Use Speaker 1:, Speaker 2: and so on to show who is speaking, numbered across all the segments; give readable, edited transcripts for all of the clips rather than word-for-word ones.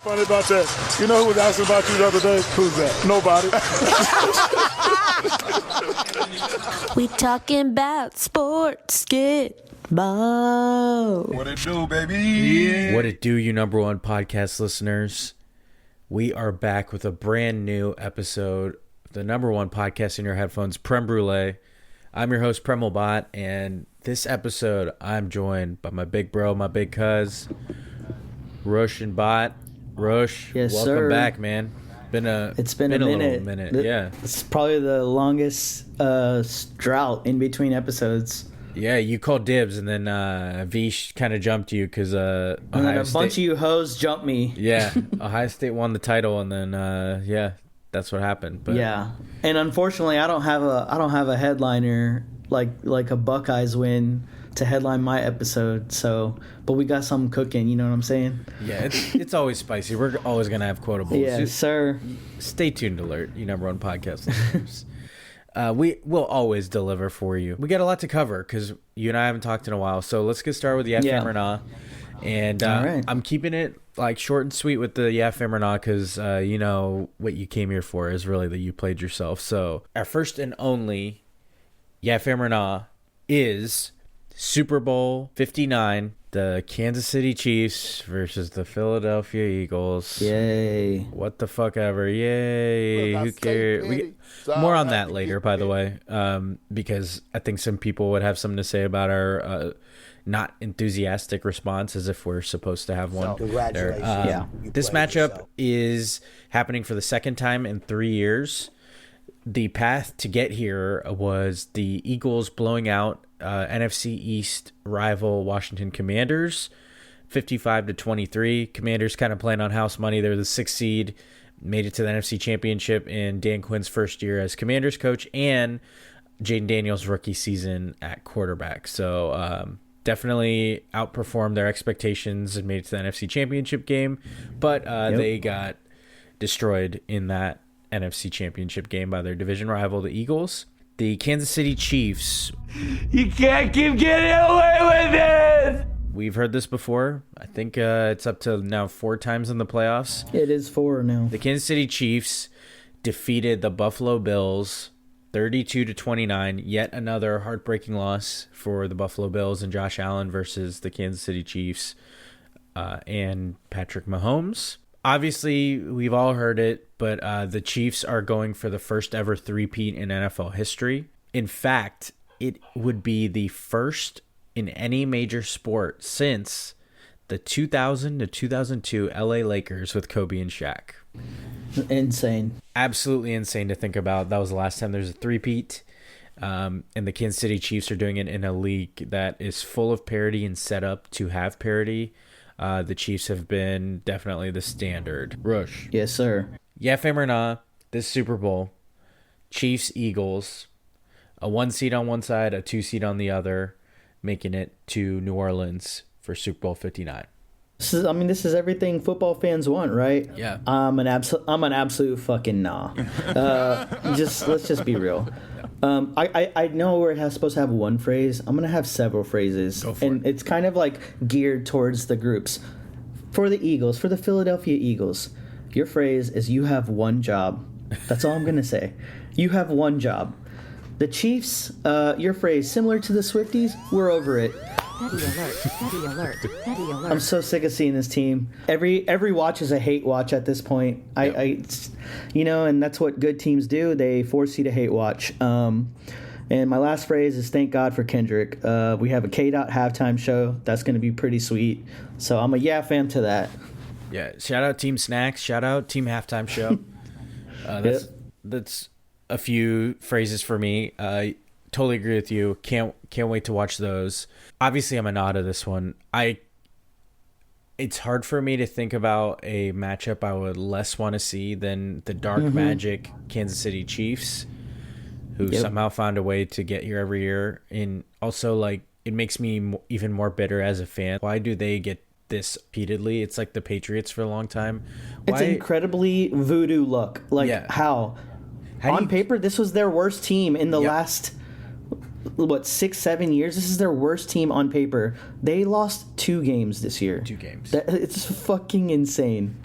Speaker 1: Funny about that. You know who was asking about you the other day? Who's that? Nobody.
Speaker 2: We talking about sports. Get ball.
Speaker 1: What it do, baby? Yeah.
Speaker 3: What it do, you number one podcast listeners? We are back with a brand new episode of the number one podcast in your headphones, Prem Brulee. I'm your host, Premal and Roshan, and this episode, I'm joined by my big bro, my big cuz, Roshan Bhatt. Rush,
Speaker 4: yes,
Speaker 3: welcome
Speaker 4: sir.
Speaker 3: back, man.
Speaker 4: It's been a minute.
Speaker 3: Little minute. Yeah.
Speaker 4: It's probably the longest drought in between episodes.
Speaker 3: Yeah, you called dibs, and then Vish kind of jumped you because
Speaker 4: and then a bunch of you hoes jumped me.
Speaker 3: Yeah, Ohio State won the title, and then yeah, that's what happened. But
Speaker 4: yeah, and unfortunately, I don't have a headliner like a Buckeyes win to headline my episode. So, but we got something cooking. You know what I'm saying?
Speaker 3: Yeah, it's always spicy. We're always gonna have quotables.
Speaker 4: Yeah, sir.
Speaker 3: Stay tuned, alert, you number one podcast listeners. We will always deliver for you. We got a lot to cover because you and I haven't talked in a while. So let's get started with the FM or Nah. And
Speaker 4: right.
Speaker 3: I'm keeping it like short and sweet with the FM or Nah because you know what you came here for is really that you played yourself. So our first and only FM or Nah is Super Bowl 59, the Kansas City Chiefs versus the Philadelphia Eagles.
Speaker 4: Yay.
Speaker 3: What the fuck ever. Yay. Who cares? More on that later, by the way, because I think some people would have something to say about our not enthusiastic response, as if we're supposed to have one.
Speaker 5: Congratulations.
Speaker 3: Yeah. This matchup is happening for the second time in 3 years. The path to get here was the Eagles blowing out NFC East rival Washington Commanders 55-23. Commanders kind of playing on house money. They're the 6th seed, made it to the NFC Championship in Dan Quinn's first year as Commanders coach and Jaden Daniels' rookie season at quarterback. So definitely outperformed their expectations and made it to the NFC Championship game, but they got destroyed in that NFC Championship game by their division rival, the Eagles. The Kansas City Chiefs.
Speaker 5: You can't keep getting away with it!
Speaker 3: We've heard this before. I think it's up to now 4 times in the playoffs.
Speaker 4: It is 4 now.
Speaker 3: The Kansas City Chiefs defeated the Buffalo Bills 32-29. Yet another heartbreaking loss for the Buffalo Bills and Josh Allen versus the Kansas City Chiefs and Patrick Mahomes. Obviously, we've all heard it, but the Chiefs are going for the first ever three-peat in NFL history. In fact, it would be the first in any major sport since the 2000 to 2002 LA Lakers with Kobe and Shaq.
Speaker 4: Insane.
Speaker 3: Absolutely insane to think about. That was the last time there's a three-peat. And the Kansas City Chiefs are doing it in a league that is full of parity and set up to have parity. The Chiefs have been definitely the standard. Rush.
Speaker 4: Yes, sir.
Speaker 3: Yeah, fame or nah, this Super Bowl, Chiefs, Eagles, a 1 seed on one side, a 2 seed on the other, making it to New Orleans for Super Bowl 59.
Speaker 4: This is everything football fans want, right?
Speaker 3: Yeah.
Speaker 4: I'm an absolute fucking nah. Let's just be real. I know we're supposed to have one phrase. I'm gonna have several phrases, and it's kind of like geared towards the groups. For the Eagles, for the Philadelphia Eagles, your phrase is "you have one job." That's all I'm gonna say. You have one job. The Chiefs, your phrase similar to the Swifties. We're over it.
Speaker 2: Petty alert, petty alert, petty alert.
Speaker 4: I'm so sick of seeing this team. Every watch is a hate watch at this point. And that's what good teams do. They force you to hate watch. And my last phrase is thank God for Kendrick. We have a K-Dot halftime show. That's going to be pretty sweet. So I'm a fam to that.
Speaker 3: Yeah, shout out Team Snacks. Shout out Team Halftime Show. That's a few phrases for me. Totally agree with you. Can't wait to watch those. Obviously, I'm a nod to this one. It's hard for me to think about a matchup I would less want to see than the Dark Magic Kansas City Chiefs, who somehow found a way to get here every year. And also, like, it makes me even more bitter as a fan. Why do they get this repeatedly? It's like the Patriots for a long time.
Speaker 4: It's incredibly voodoo luck. How on paper, this was their worst team in the last 6-7 years. This is their worst team on paper. They lost 2 games this year.
Speaker 3: 2 games.
Speaker 4: It's fucking insane.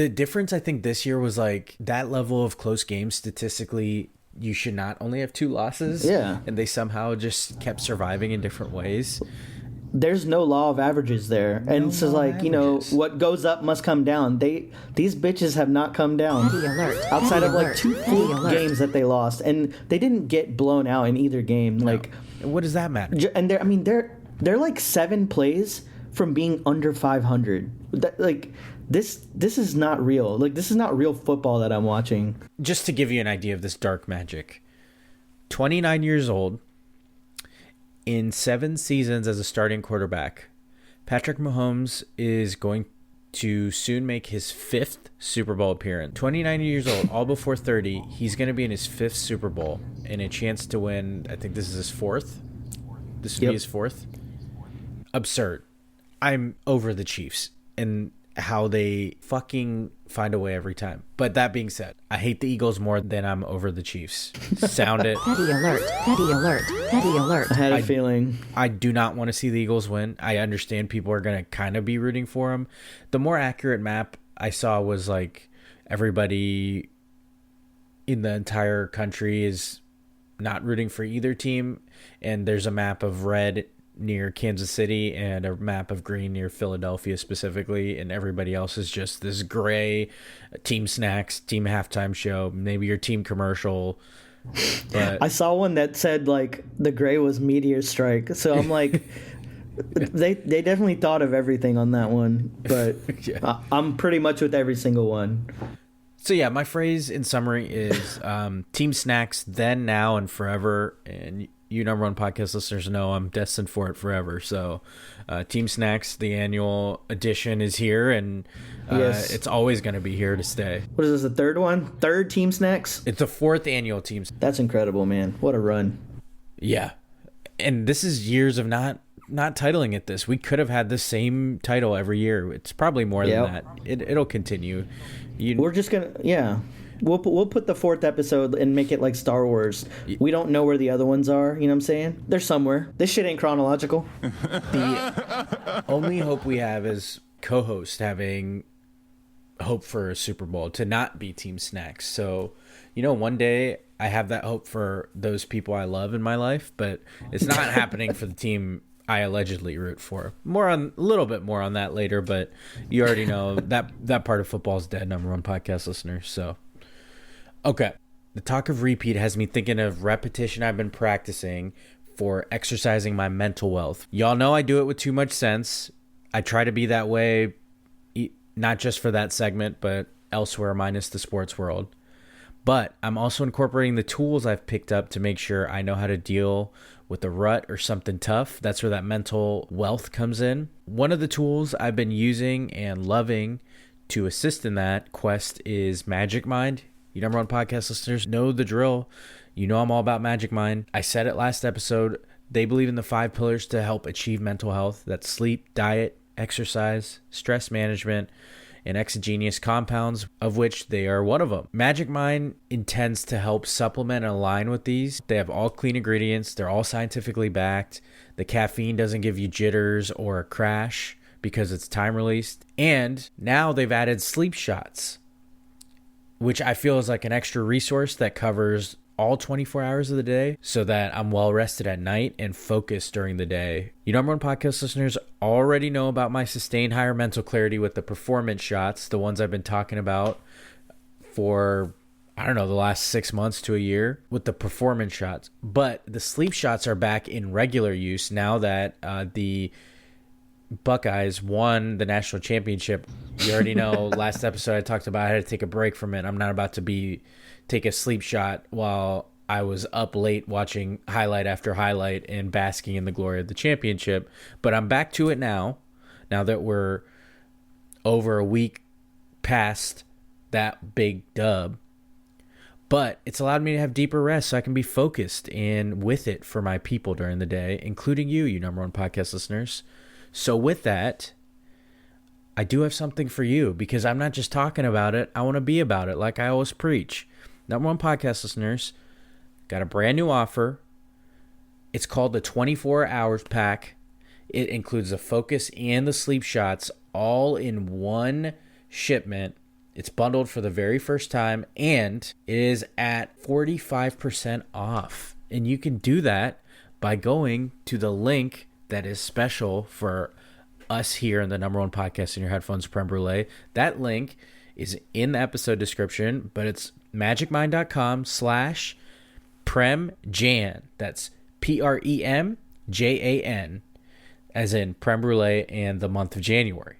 Speaker 3: The difference, I think, this year was like that level of close games statistically, you should not only have 2 losses.
Speaker 4: Yeah.
Speaker 3: And they somehow just kept surviving in different ways.
Speaker 4: There's no law of averages there. And so, like, you know, what goes up must come down. These bitches have not come down.
Speaker 2: Petty alert.
Speaker 4: Outside
Speaker 2: Petty
Speaker 4: of, like,
Speaker 2: alert.
Speaker 4: 2
Speaker 2: Petty
Speaker 4: fluke
Speaker 2: alert.
Speaker 4: games that they lost. And they didn't get blown out in either game. Like,
Speaker 3: What does that matter?
Speaker 4: and they're like 7 plays from being under 500. This is not real. Like, this is not real football that I'm watching.
Speaker 3: Just to give you an idea of this dark magic, 29 years old, in 7 seasons as a starting quarterback, Patrick Mahomes is going to soon make his 5th Super Bowl appearance. 29 years old, all before 30, he's going to be in his 5th Super Bowl and a chance to win. I think this is his 4th. This would be his 4th. Absurd. I'm over the Chiefs and how they fucking find a way every time. But that being said, I hate the Eagles more than I'm over the Chiefs. Sound it.
Speaker 2: Petty alert. Petty alert. Petty alert.
Speaker 4: I had a feeling.
Speaker 3: I do not want to see the Eagles win. I understand people are going to kind of be rooting for them. The more accurate map I saw was like everybody in the entire country is not rooting for either team. And there's a map of red near Kansas City and a map of green near Philadelphia specifically, and everybody else is just this gray team snacks, team halftime show, maybe your team commercial. But
Speaker 4: I saw one that said, like, the gray was meteor strike. So I'm like, they definitely thought of everything on that one. But
Speaker 3: Yeah.
Speaker 4: I'm pretty much with every single one.
Speaker 3: So yeah, my phrase in summary is team snacks then, now, and forever. And you number one podcast listeners know I'm destined for it forever. So Team Snacks, the annual edition, is here, and
Speaker 4: Yes.
Speaker 3: it's always going to be here to stay.
Speaker 4: What is this, the 3rd one? 3rd Team Snacks?
Speaker 3: It's the 4th annual Team.
Speaker 4: That's incredible, man. What a run.
Speaker 3: Yeah. And this is years of not titling it this. We could have had the same title every year. It's probably more than that. It'll continue.
Speaker 4: We're just going to, yeah. We'll put the 4th episode and make it like Star Wars. We don't know where the other ones are. You know what I'm saying? They're somewhere. This shit ain't chronological.
Speaker 3: The only hope we have is co-host having hope for a Super Bowl to not be Team Snacks. So, one day I have that hope for those people I love in my life, but it's not happening for the team I allegedly root for. A little bit more on that later, but you already know that part of football is dead, number one podcast listeners. So, okay. The talk of repeat has me thinking of repetition I've been practicing for exercising my mental wealth. Y'all know I do it with too much sense. I try to be that way, not just for that segment, but elsewhere minus the sports world. But I'm also incorporating the tools I've picked up to make sure I know how to deal with a rut or something tough. That's where that mental wealth comes in. One of the tools I've been using and loving to assist in that quest is Magic Mind. You number one podcast listeners know the drill. You know I'm all about Magic Mind. I said it last episode. They believe in the 5 pillars to help achieve mental health. That's sleep, diet, exercise, stress management, and exogenous compounds, of which they are one of them. Magic Mind intends to help supplement and align with these. They have all clean ingredients. They're all scientifically backed. The caffeine doesn't give you jitters or a crash because it's time released. And now they've added sleep shots, which I feel is like an extra resource that covers all 24 hours of the day so that I'm well rested at night and focused during the day. You number one podcast listeners already know about my sustained higher mental clarity with the performance shots, the ones I've been talking about for, the last 6 months to a year with the performance shots. But the sleep shots are back in regular use now that the Buckeyes won the national championship. You already know last episode I talked about I had to take a break from it. I'm not about to take a sleep shot while I was up late watching highlight after highlight and basking in the glory of the championship. But I'm back to it now that we're over a week past that big dub. But it's allowed me to have deeper rest so I can be focused and with it for my people during the day, including you number one podcast listeners. So with that, I do have something for you because I'm not just talking about it. I want to be about it like I always preach. Number one podcast listeners, got a brand new offer. It's called the 24 Hours Pack. It includes the focus and the sleep shots all in one shipment It's bundled for the very first time, and it is at 45% off. And you can do that by going to the link that is special for us here in the number one podcast in your headphones, Prem Brulee. That link is in the episode description, but it's magicmind.com/PremJan. That's PremJan, as in Prem Brulee and the month of January.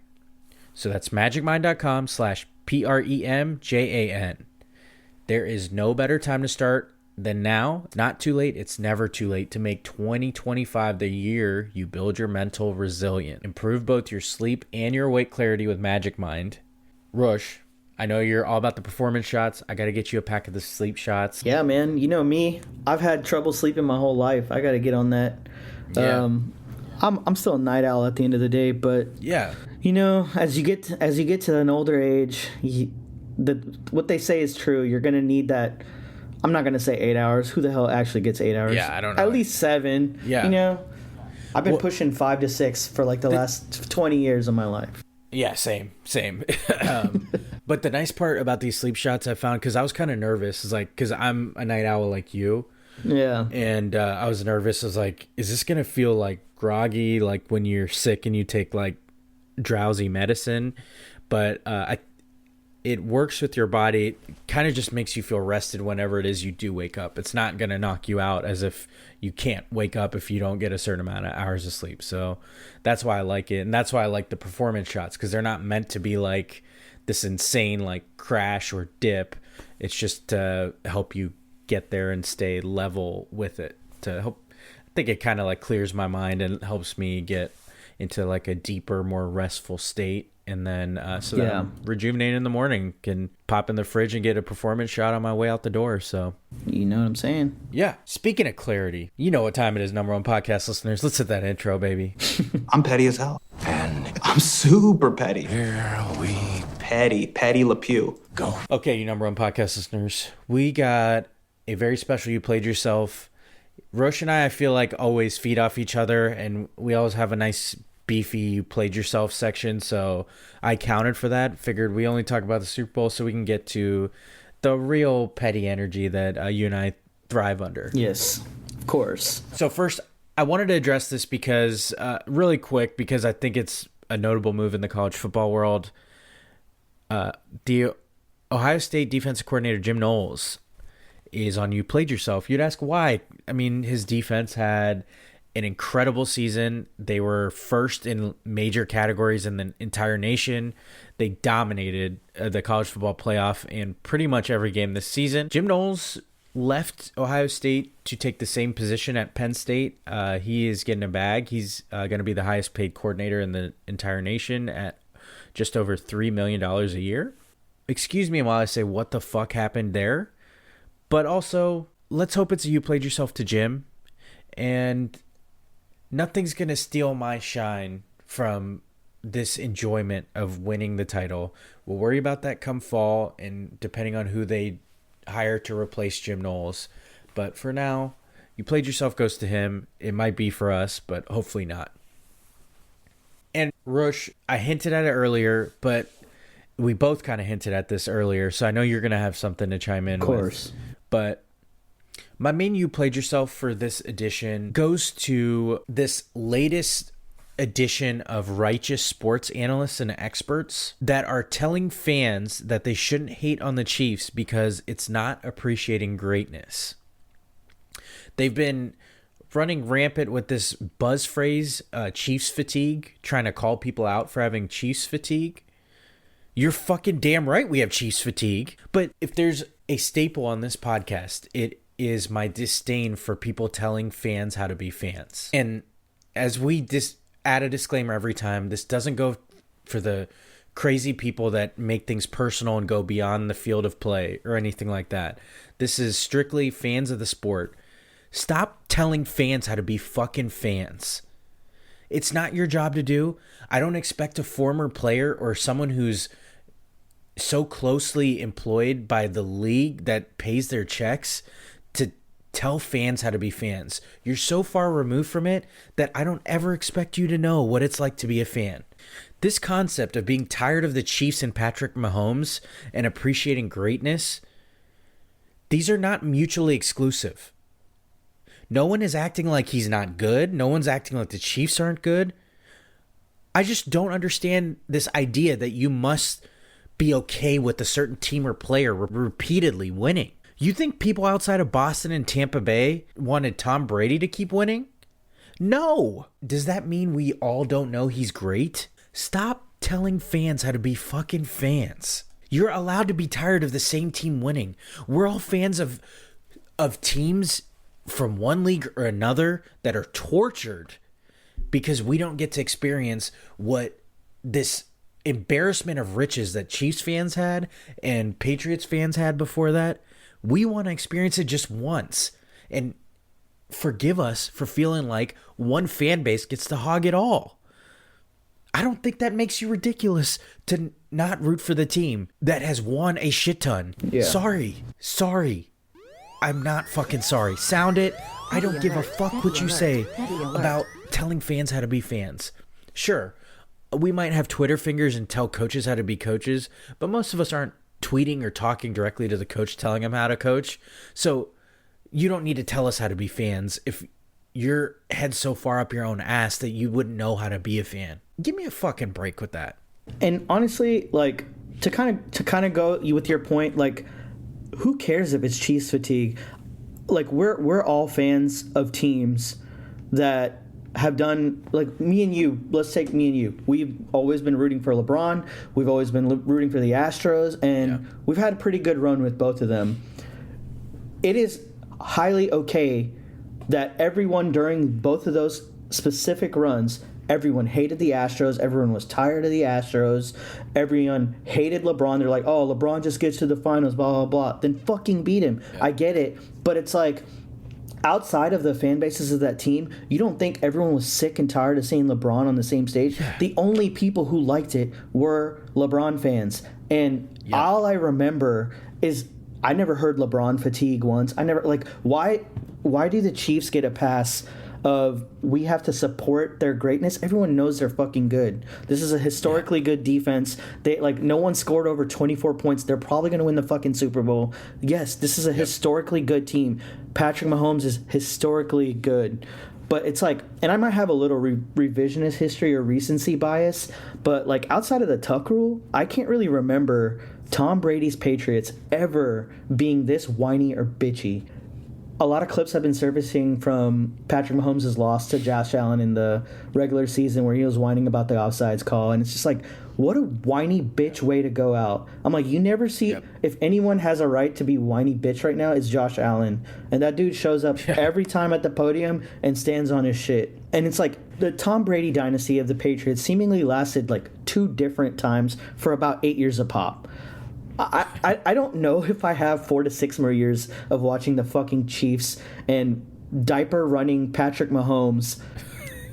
Speaker 3: So that's magicmind.com/PremJan. There is no better time to start than now. Not too late. It's never too late to make 2025 the year you build your mental resilience. Improve both your sleep and your weight clarity with Magic Mind. Rush, I know you're all about the performance shots. I got to get you a pack of the sleep shots.
Speaker 4: Yeah, man. You know me. I've had trouble sleeping my whole life. I got to get on that.
Speaker 3: Yeah.
Speaker 4: I'm still a night owl at the end of the day, but
Speaker 3: Yeah.
Speaker 4: you know, as you get to an older age, what they say is true. You're gonna need that. I'm not gonna say 8 hours. Who the hell actually gets 8 hours?
Speaker 3: Yeah, I don't know.
Speaker 4: At least 7.
Speaker 3: Yeah.
Speaker 4: You know, I've been pushing 5 to 6 for like the last 20 years of my life.
Speaker 3: Yeah, same. But the nice part about these sleep shots I found, because I was kind of nervous, is like, because I'm a night owl like you.
Speaker 4: Yeah.
Speaker 3: And I was nervous. I was like, is this going to feel like groggy, like when you're sick and you take like drowsy medicine? But it works with your body. It kind of just makes you feel rested whenever it is you do wake up. It's not going to knock you out as if you can't wake up if you don't get a certain amount of hours of sleep. So that's why I like it. And that's why I like the performance shots, because they're not meant to be like this insane like crash or dip. It's just to help you get there and stay level with it. To help, I think it kind of like clears my mind and helps me get into like a deeper, more restful state. And then that I'm rejuvenated in the morning, can pop in the fridge and get a performance shot on my way out the door. So
Speaker 4: you know what I'm saying?
Speaker 3: Yeah. Speaking of clarity, you know what time it is, number one podcast listeners. Let's hit that intro, baby.
Speaker 6: I'm petty as hell. And I'm super petty. Here we petty Le Pew. Go.
Speaker 3: Okay, you number one podcast listeners. We got a very special You Played Yourself. Rosh and I feel like always feed off each other, and we always have a nice beefy You Played Yourself section, so I counted for that. Figured we only talk about the Super Bowl so we can get to the real petty energy that you and I thrive under.
Speaker 4: Yes, of course.
Speaker 3: So first, I wanted to address this because really quick, because I think it's a notable move in the college football world. The Ohio State defensive coordinator Jim Knowles is on You Played Yourself. You'd ask why. I mean, his defense had an incredible season. They were first in major categories in the entire nation. They dominated the college football playoff in pretty much every game this season. Jim Knowles left Ohio State to take the same position at Penn State. He is getting a bag. He's going to be the highest paid coordinator in the entire nation at just over $3 million a year. Excuse me while I say what the fuck happened there. But also, let's hope it's a You Played Yourself to Jim. And nothing's going to steal my shine from this enjoyment of winning the title. We'll worry about that come fall and depending on who they hire to replace Jim Knowles. But for now, You Played Yourself goes to him. It might be for us, but hopefully not. And Rush, I hinted at it earlier, but we both kind of hinted at this earlier, so I know you're going to have something to chime in with.
Speaker 4: Of course.
Speaker 3: But my main You Played Yourself for this edition goes to this latest edition of righteous sports analysts and experts that are telling fans that they shouldn't hate on the Chiefs because it's not appreciating greatness. They've been running rampant with this buzz phrase, Chiefs fatigue, trying to call people out for having Chiefs fatigue. You're fucking damn right we have Chiefs fatigue. But if there's a staple on this podcast, it is my disdain for people telling fans how to be fans. And as we add a disclaimer every time, this doesn't go for the crazy people that make things personal and go beyond the field of play or anything like that. This is strictly fans of the sport. Stop telling fans how to be fucking fans. It's not your job to do. I don't expect a former player or someone who's so closely employed by the league that pays their checks to tell fans how to be fans. You're so far removed from it that I don't ever expect you to know what it's like to be a fan. This concept of being tired of the Chiefs and Patrick Mahomes and appreciating greatness, these are not mutually exclusive. No one is acting like he's not good. No one's acting like the Chiefs aren't good. I just don't understand this idea that you must be okay with a certain team or player repeatedly winning. You think people outside of Boston and Tampa Bay wanted Tom Brady to keep winning? No. Does that mean we all don't know he's great? Stop telling fans how to be fucking fans. You're allowed to be tired of the same team winning. We're all fans of teams from one league or another that are tortured because we don't get to experience what this embarrassment of riches that Chiefs fans had and Patriots fans had before that. We want to experience it just once. And forgive us for feeling like one fan base gets to hog it all. I don't think that makes you ridiculous to not root for the team that has won a shit ton. Yeah. Sorry. I'm not fucking sorry. Sound it. I don't give a fuck what you say about telling fans how to be fans. Sure, we might have Twitter fingers and tell coaches how to be coaches, but most of us aren't tweeting or talking directly to the coach telling him how to coach. So you don't need to tell us how to be fans if your head's so far up your own ass that you wouldn't know how to be a fan. Give me a fucking break with that.
Speaker 4: And honestly, like, to kind of go with your point, like, who cares if it's Chiefs fatigue? Like, we're all fans of teams that have done, like, me and you. Let's take me and you. We've always been rooting for LeBron. We've always been rooting for the Astros, and we've had a pretty good run with both of them. It is highly okay that everyone during both of those specific runs, everyone hated the Astros. Everyone was tired of the Astros. Everyone hated LeBron. They're like, oh, LeBron just gets to the finals, blah, blah, blah. Then fucking beat him. Yeah. I get it. But it's like, outside of the fan bases of that team, you don't think everyone was sick and tired of seeing LeBron on the same stage? Yeah. The only people who liked it were LeBron fans. And all I remember is I never heard LeBron fatigue once. I never, like, why do the Chiefs get a pass of we have to support their greatness? Everyone knows they're fucking good. This is a historically good defense. They, like, no one scored over 24 points. They're probably going to win the fucking Super Bowl. Yes, this is a historically good team. Patrick Mahomes is historically good. But it's like, and I might have a little revisionist history or recency bias, but like outside of the Tuck rule, I can't really remember Tom Brady's Patriots ever being this whiny or bitchy. A lot of clips have been surfacing from Patrick Mahomes' loss to Josh Allen in the regular season where he was whining about the offsides call. And it's just like, what a whiny bitch way to go out. I'm like, you never see, if anyone has a right to be whiny bitch right now, it's Josh Allen. And that dude shows up every time at the podium and stands on his shit. And it's like the Tom Brady dynasty of the Patriots seemingly lasted like 2 different times for about 8 years a pop. I don't know if I have 4 to 6 more years of watching the fucking Chiefs and diaper running Patrick Mahomes.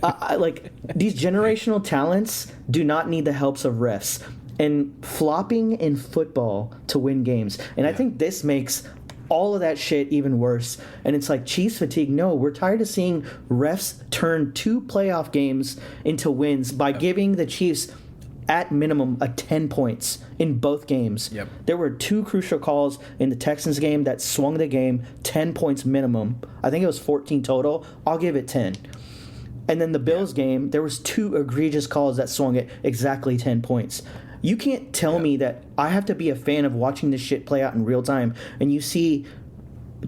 Speaker 4: Like, these generational talents do not need the helps of refs and flopping in football to win games. And I think this makes all of that shit even worse. And it's like Chiefs fatigue. No, we're tired of seeing refs turn 2 playoff games into wins by giving the Chiefs at minimum a 10 points in both games. There were 2 crucial calls in the Texans game that swung the game 10 points minimum. I think it was 14 total. I'll give it 10. And then the Bills game, there was 2 egregious calls that swung it exactly 10 points. You can't tell me that I have to be a fan of watching this shit play out in real time, and you see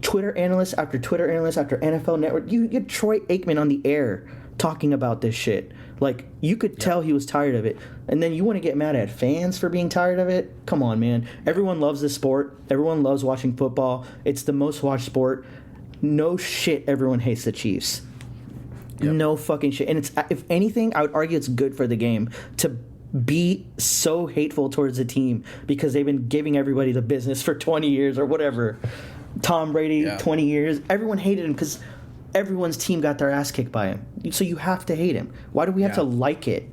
Speaker 4: Twitter analyst after Twitter analyst after NFL Network. You get Troy Aikman on the air talking about this shit. Like, you could tell he was tired of it. And then you want to get mad at fans for being tired of it? Come on, man. Everyone loves this sport. Everyone loves watching football. It's the most watched sport. No shit, everyone hates the Chiefs. No fucking shit. And it's, if anything, I would argue it's good for the game to be so hateful towards the team because they've been giving everybody the business for 20 years or whatever. Tom Brady, 20 years. Everyone hated him because everyone's team got their ass kicked by him. So you have to hate him. Why do we have to like it?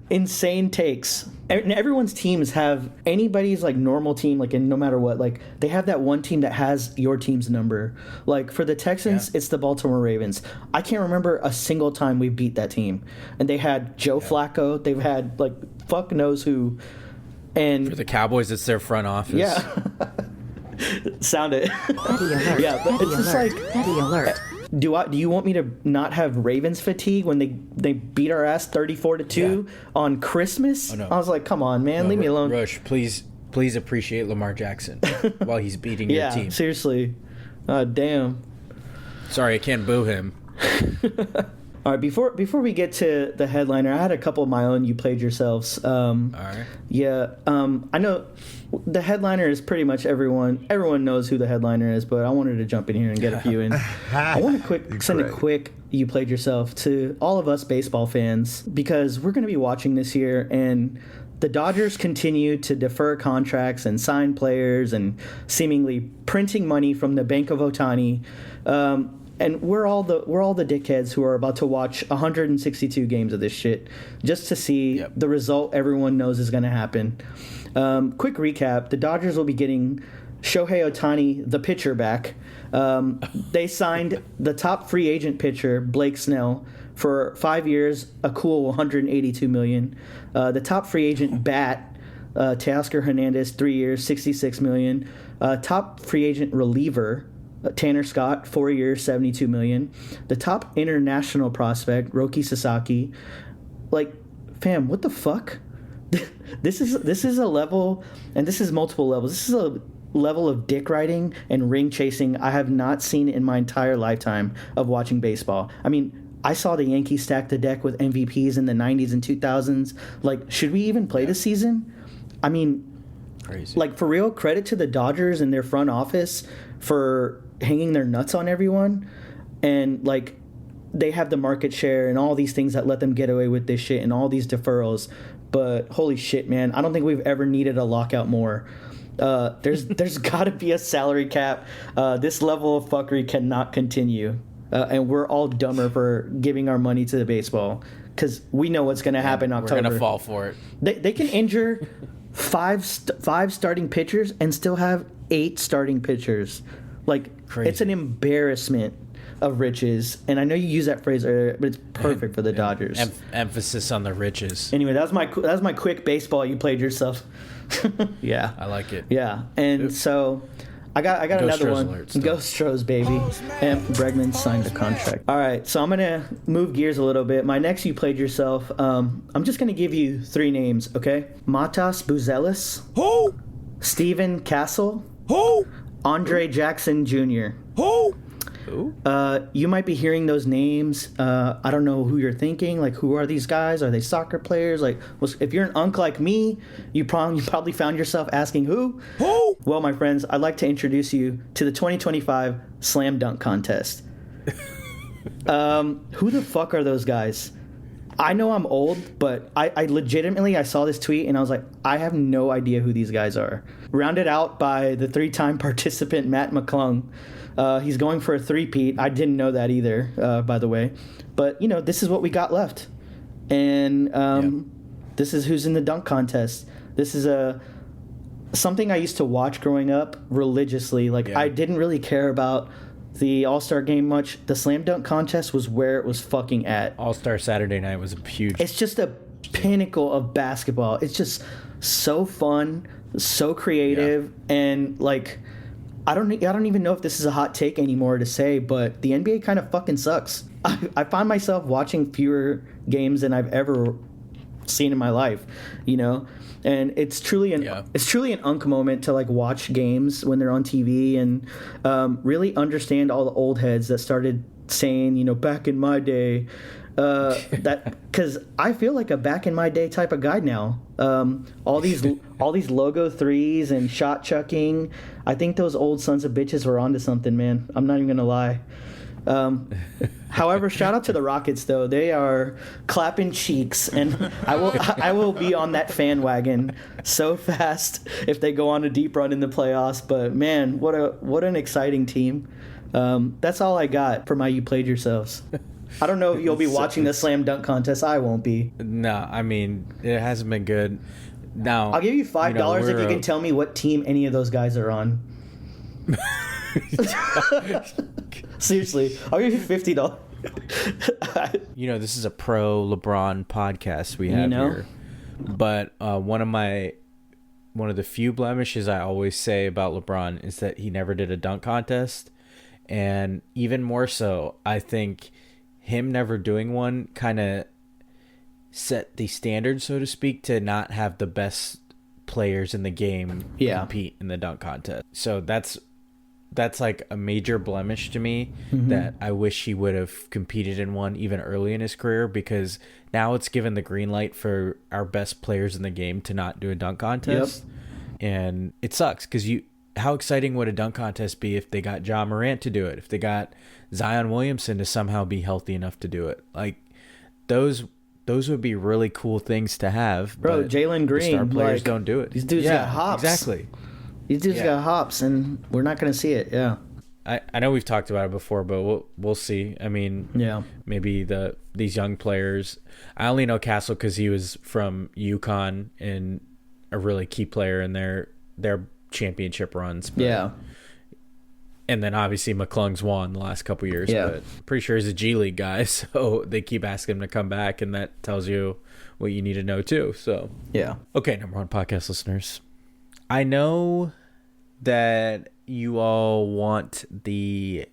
Speaker 4: insane takes. And everyone's teams have anybody's like normal team, like in no matter what, like they have that one team that has your team's number. Like for the Texans, it's the Baltimore Ravens. I can't remember a single time we beat that team. And they had Joe Flacco. They've had like fuck knows who. And
Speaker 3: for the Cowboys, it's their front office.
Speaker 4: Yeah. Sound it.
Speaker 2: Petty alert.
Speaker 4: Yeah, but
Speaker 2: Petty
Speaker 4: it's just
Speaker 2: alert.
Speaker 4: like,
Speaker 2: Petty alert.
Speaker 4: do you want me to not have Ravens fatigue when they beat our ass 34-2 on Christmas?
Speaker 3: Oh, no.
Speaker 4: I was like, come on, man, leave me alone.
Speaker 3: Rush, please appreciate Lamar Jackson while he's beating your team.
Speaker 4: Yeah, seriously. Damn.
Speaker 3: Sorry, I can't boo him.
Speaker 4: All right, before we get to the headliner, I had a couple of my own. You played yourselves.
Speaker 3: All right.
Speaker 4: Yeah, I know the headliner is pretty much everyone knows who the headliner is, but I wanted to jump in here and get a few in. I want to send a quick you played yourself to all of us baseball fans, because we're going to be watching this year, and the Dodgers continue to defer contracts and sign players and seemingly printing money from the Bank of Otani. And we're all the dickheads who are about to watch 162 games of this shit just to see the result everyone knows is going to happen. Quick recap: the Dodgers will be getting Shohei Ohtani, the pitcher, back. They signed the top free agent pitcher, Blake Snell, for 5 years, a cool $182 million. The top free agent bat, Teoscar Hernandez, 3 years, $66 million. Top free agent reliever, Tanner Scott, 4 years, $72 million. The top international prospect, Roki Sasaki. Like, fam, what the fuck? This is a level, and this is multiple levels. This is a level of dick riding and ring chasing I have not seen in my entire lifetime of watching baseball. I mean, I saw the Yankees stack the deck with MVPs in the 90s and 2000s. Like, should we even play this season? I mean,
Speaker 3: crazy.
Speaker 4: Like, for real, credit to the Dodgers and their front office for hanging their nuts on everyone. And, like, they have the market share and all these things that let them get away with this shit and all these deferrals. But holy shit, man, I don't think we've ever needed a lockout more. There's got to be a salary cap. This level of fuckery cannot continue. And we're all dumber for giving our money to the baseball, because we know what's going to happen in October.
Speaker 3: We're going to fall for it.
Speaker 4: They can injure five starting pitchers and still have 8 starting pitchers. Like,
Speaker 3: crazy.
Speaker 4: It's an embarrassment of riches. And I know you use that phrase earlier, but it's perfect for the Dodgers.
Speaker 3: Emphasis on the riches.
Speaker 4: Anyway, that was my quick baseball you played yourself. Yeah.
Speaker 3: I like it.
Speaker 4: Yeah. And so I got another one. Ghost Stros, baby. And Bregman signed the contract. All right, so I'm going to move gears a little bit. My next you played yourself, I'm just going to give you 3 names, okay? Matas Buzelis.
Speaker 1: Who?
Speaker 4: Steven Castle.
Speaker 1: Who?
Speaker 4: Andre Jackson Jr.
Speaker 1: Who?
Speaker 4: You might be hearing those names. I don't know who you're thinking. Like, who are these guys? Are they soccer players? Like, if you're an unk like me, you probably found yourself asking who?
Speaker 1: Who?
Speaker 4: Well, my friends, I'd like to introduce you to the 2025 Slam Dunk Contest. Who the fuck are those guys? I know I'm old, but I legitimately, I saw this tweet and I was like, I have no idea who these guys are. Rounded out by the 3-time participant Matt McClung. He's going for a 3-peat. I didn't know that either, by the way. But, this is what we got left. And this is who's in the dunk contest. This is something I used to watch growing up religiously. Like, I didn't really care about the All-Star game much. The Slam Dunk Contest was where it was fucking at.
Speaker 3: All-Star Saturday night was huge.
Speaker 4: It's just a pinnacle of basketball. It's just so fun, so creative, and, like, I don't even know if this is a hot take anymore to say, but the NBA kind of fucking sucks. I find myself watching fewer games than I've ever seen in my life, and it's truly an unk moment to, like, watch games when they're on TV and really understand all the old heads that started saying, back in my day, that, because I feel like a back in my day type of guy now. All these logo threes and shot chucking. I think those old sons of bitches were onto something, man. I'm not even gonna lie. However, shout out to the Rockets though. They are clapping cheeks, and I will be on that fan wagon so fast if they go on a deep run in the playoffs. But man, what an exciting team. That's all I got for my you played yourselves. I don't know if you'll be watching the slam dunk contest. I won't be.
Speaker 3: No, I mean, it hasn't been good. Now,
Speaker 4: I'll give you $5 if you can tell me what team any of those guys are on. Seriously, I'll give you $50.
Speaker 3: This is a pro LeBron podcast we have here. But one of the few blemishes I always say about LeBron is that he never did a dunk contest. And even more so, I think him never doing one kind of set the standard, so to speak, to not have the best players in the game compete in the dunk contest. So that's like a major blemish to me that I wish he would have competed in one even early in his career, because now it's given the green light for our best players in the game to not do a dunk contest. And it sucks because how exciting would a dunk contest be if they got Ja Morant to do it, if they got Zion Williamson to somehow be healthy enough to do it? Like those would be really cool things to have.
Speaker 4: Bro, Jalen Green,
Speaker 3: star players don't do it.
Speaker 4: These dudes got hops.
Speaker 3: Exactly.
Speaker 4: These dudes got hops, and we're not going to see it. Yeah.
Speaker 3: I know we've talked about it before, but we'll see. I mean, maybe these young players. I only know Castle because he was from UConn and a really key player in their championship runs. But, and then obviously McClung's won the last couple years.
Speaker 4: Yeah.
Speaker 3: But pretty sure he's a G League guy, so they keep asking him to come back, and that tells you what you need to know too. So okay, number one podcast listeners, I know that you all want the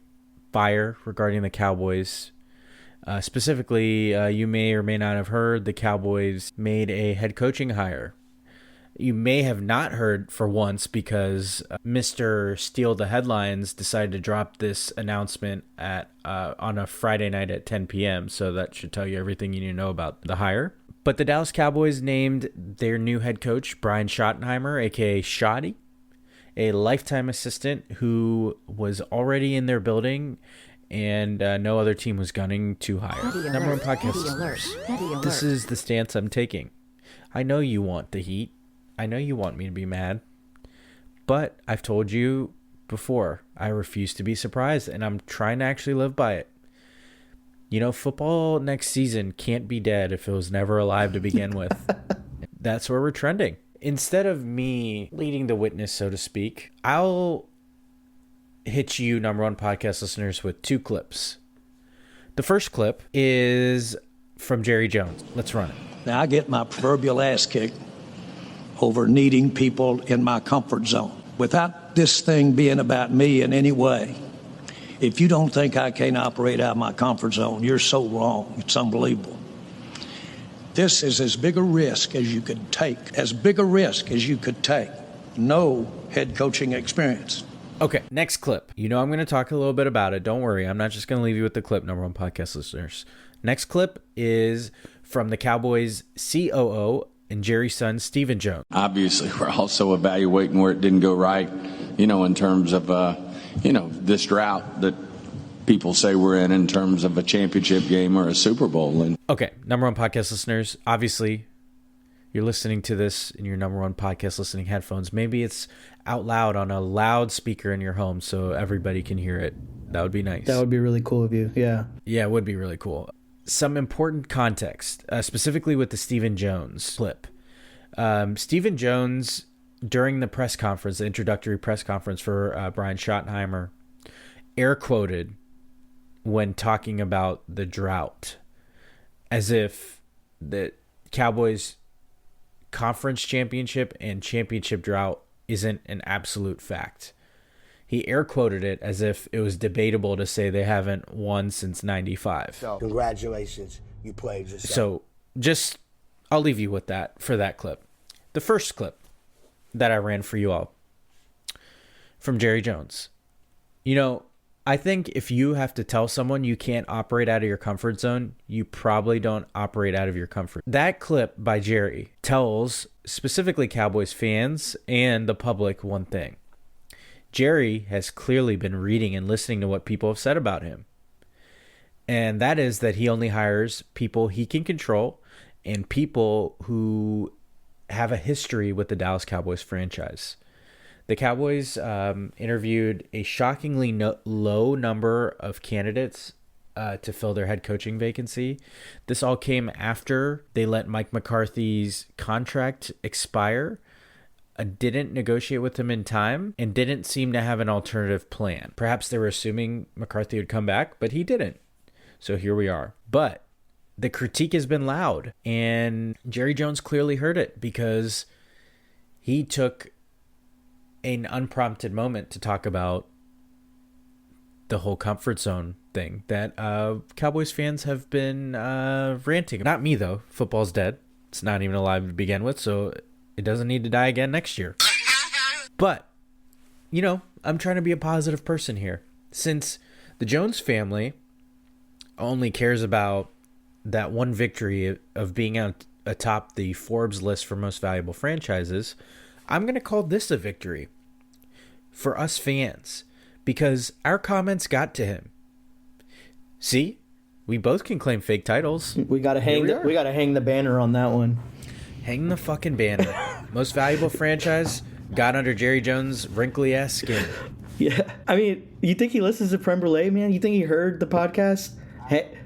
Speaker 3: fire regarding the Cowboys. Specifically, you may or may not have heard the Cowboys made a head coaching hire. You may have not heard for once because Mr. Steal the Headlines decided to drop this announcement on a Friday night at 10 p.m. So that should tell you everything you need to know about the hire. But the Dallas Cowboys named their new head coach, Brian Schottenheimer, a.k.a. Shotty, a lifetime assistant who was already in their building and no other team was gunning to hire. Number one podcast listeners, this is the stance I'm taking. I know you want the heat. I know you want me to be mad. But I've told you before, I refuse to be surprised, and I'm trying to actually live by it. Football next season can't be dead if it was never alive to begin with. That's where we're trending. Instead of me leading the witness, so to speak, I'll hit you, number one podcast listeners, with two clips. The first clip is from Jerry Jones. Let's run it.
Speaker 7: Now, I get my proverbial ass kicked over needing people in my comfort zone. Without this thing being about me in any way, if you don't think I can't operate out of my comfort zone, you're so wrong. It's unbelievable. This is as big a risk as you could take. No head coaching experience.
Speaker 3: Okay, next clip. I'm going to talk a little bit about it. Don't worry. I'm not just going to leave you with the clip, number one podcast listeners. Next clip is from the Cowboys COO and Jerry's son, Stephen Jones.
Speaker 8: Obviously, we're also evaluating where it didn't go right, in terms of, this drought that people say we're in terms of a championship game or a Super Bowl. And
Speaker 3: okay, number one podcast listeners, obviously, you're listening to this in your number one podcast listening headphones. Maybe it's out loud on a loudspeaker in your home so everybody can hear it. That would be nice.
Speaker 4: That would be really cool of you, yeah.
Speaker 3: Yeah, it would be really cool. Some important context, specifically with the Stephen Jones clip. Stephen Jones, during the press conference, the introductory press conference for Brian Schottenheimer, air quoted when talking about the drought, as if the Cowboys conference championship and championship drought isn't an absolute fact. He air quoted it as if it was debatable to say they haven't won since 95.
Speaker 9: So, congratulations, you played yourself.
Speaker 3: So I'll leave you with that for that clip. The first clip that I ran for you all from Jerry Jones. I think if you have to tell someone you can't operate out of your comfort zone, you probably don't operate out of your comfort. That clip by Jerry tells specifically Cowboys fans and the public one thing. Jerry has clearly been reading and listening to what people have said about him. And that is that he only hires people he can control and people who have a history with the Dallas Cowboys franchise. The Cowboys interviewed a shockingly low number of candidates to fill their head coaching vacancy. This all came after they let Mike McCarthy's contract expire, didn't negotiate with him in time, and didn't seem to have an alternative plan. Perhaps they were assuming McCarthy would come back, but he didn't. So here we are. But the critique has been loud, and Jerry Jones clearly heard it because he took an unprompted moment to talk about the whole comfort zone thing that Cowboys fans have been ranting. Not me, though. Football's dead. It's not even alive to begin with, so it doesn't need to die again next year. But, you know, I'm trying to be a positive person here. Since the Jones family only cares about that one victory of being atop the Forbes list for most valuable franchises, I'm going to call this a victory for us fans because our comments got to him. See, we both can claim fake titles.
Speaker 4: We gotta hang the banner on that one.
Speaker 3: Hang the fucking banner. Most valuable franchise got under Jerry Jones' wrinkly ass skin.
Speaker 4: Yeah, I mean, you think he listens to Prem Brulee, man? You think he heard the podcast? Hey,